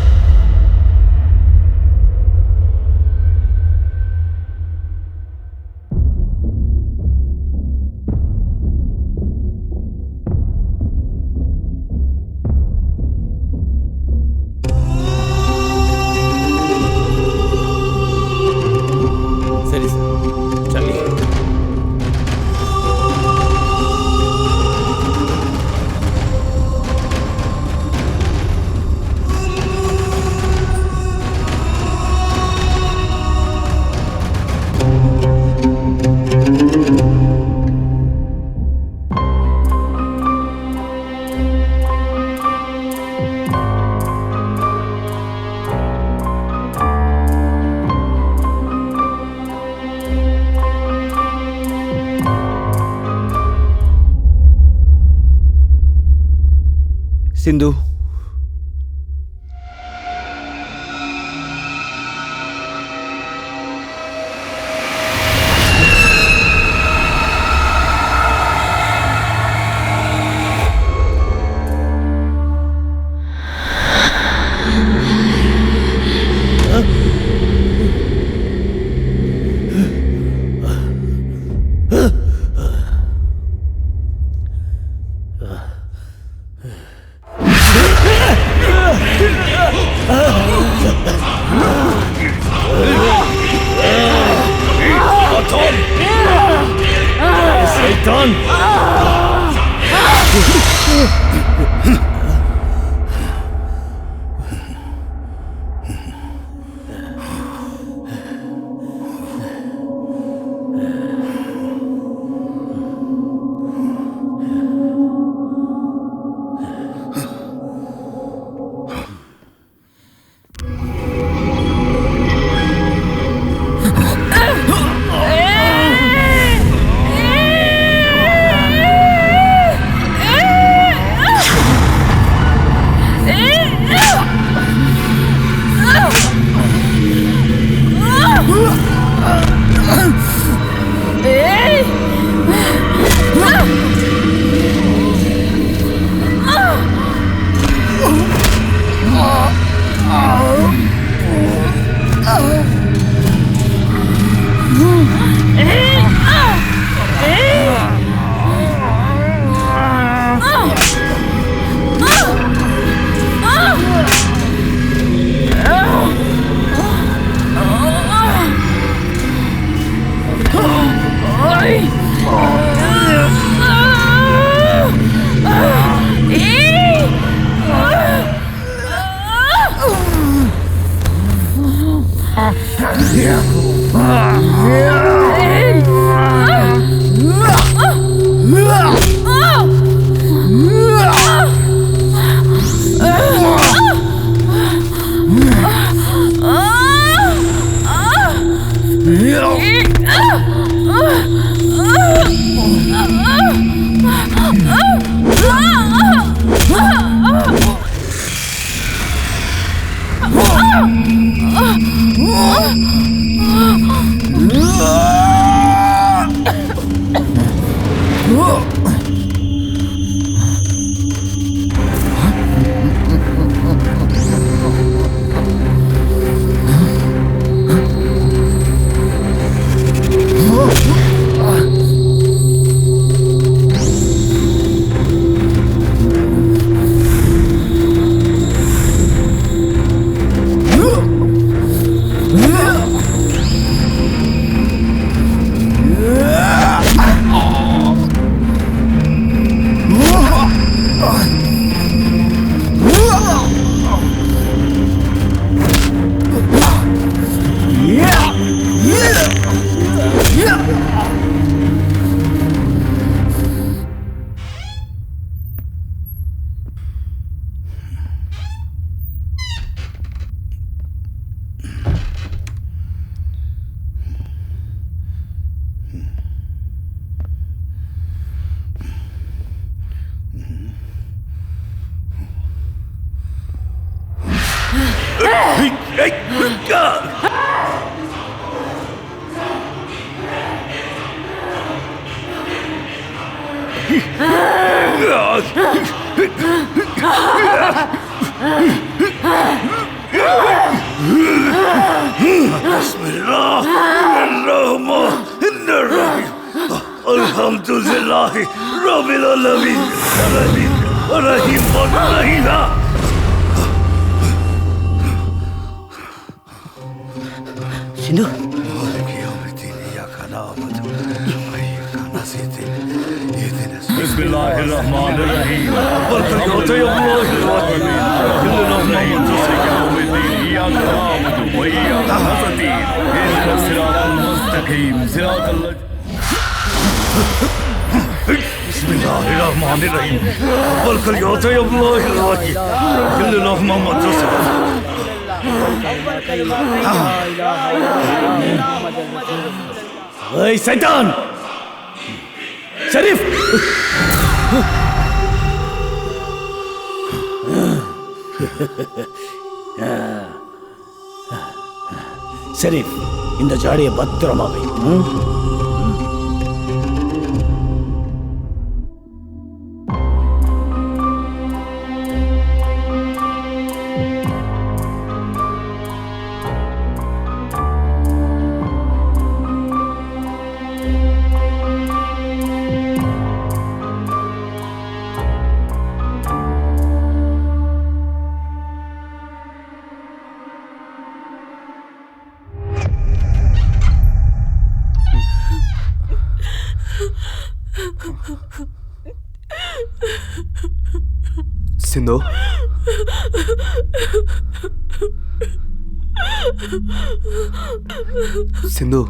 சரி sir, சரி. சிந்து, Satan! Alhamdulillah, Rabbil Alamin, Rahim, Rahim. Sindhu. Bismillahirrahmanirrahim. Berkata ya Allah, Kullu nafsin tusriku iyyaka na'budu wa iyyaka nasta'in. Ihdinas siratal mustaqim, siratal Bismillahirrahmanirrahim. Berkata ya Allah, Kullu nafsin tusriku. Hey, Satan! Sharif! Sharif, இந்த ஜாடியை பத்திரமா வை. சிந்து சிந்து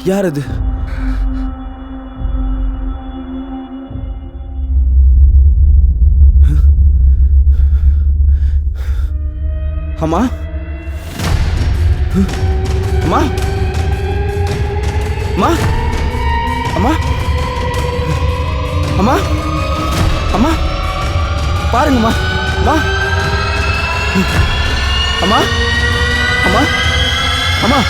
யார் அது? அம்மா அம்மா அம்மா அம்மா அம்மா அம்மா பாருங்கம்மா அம்மா அம்மா அம்மா அம்மா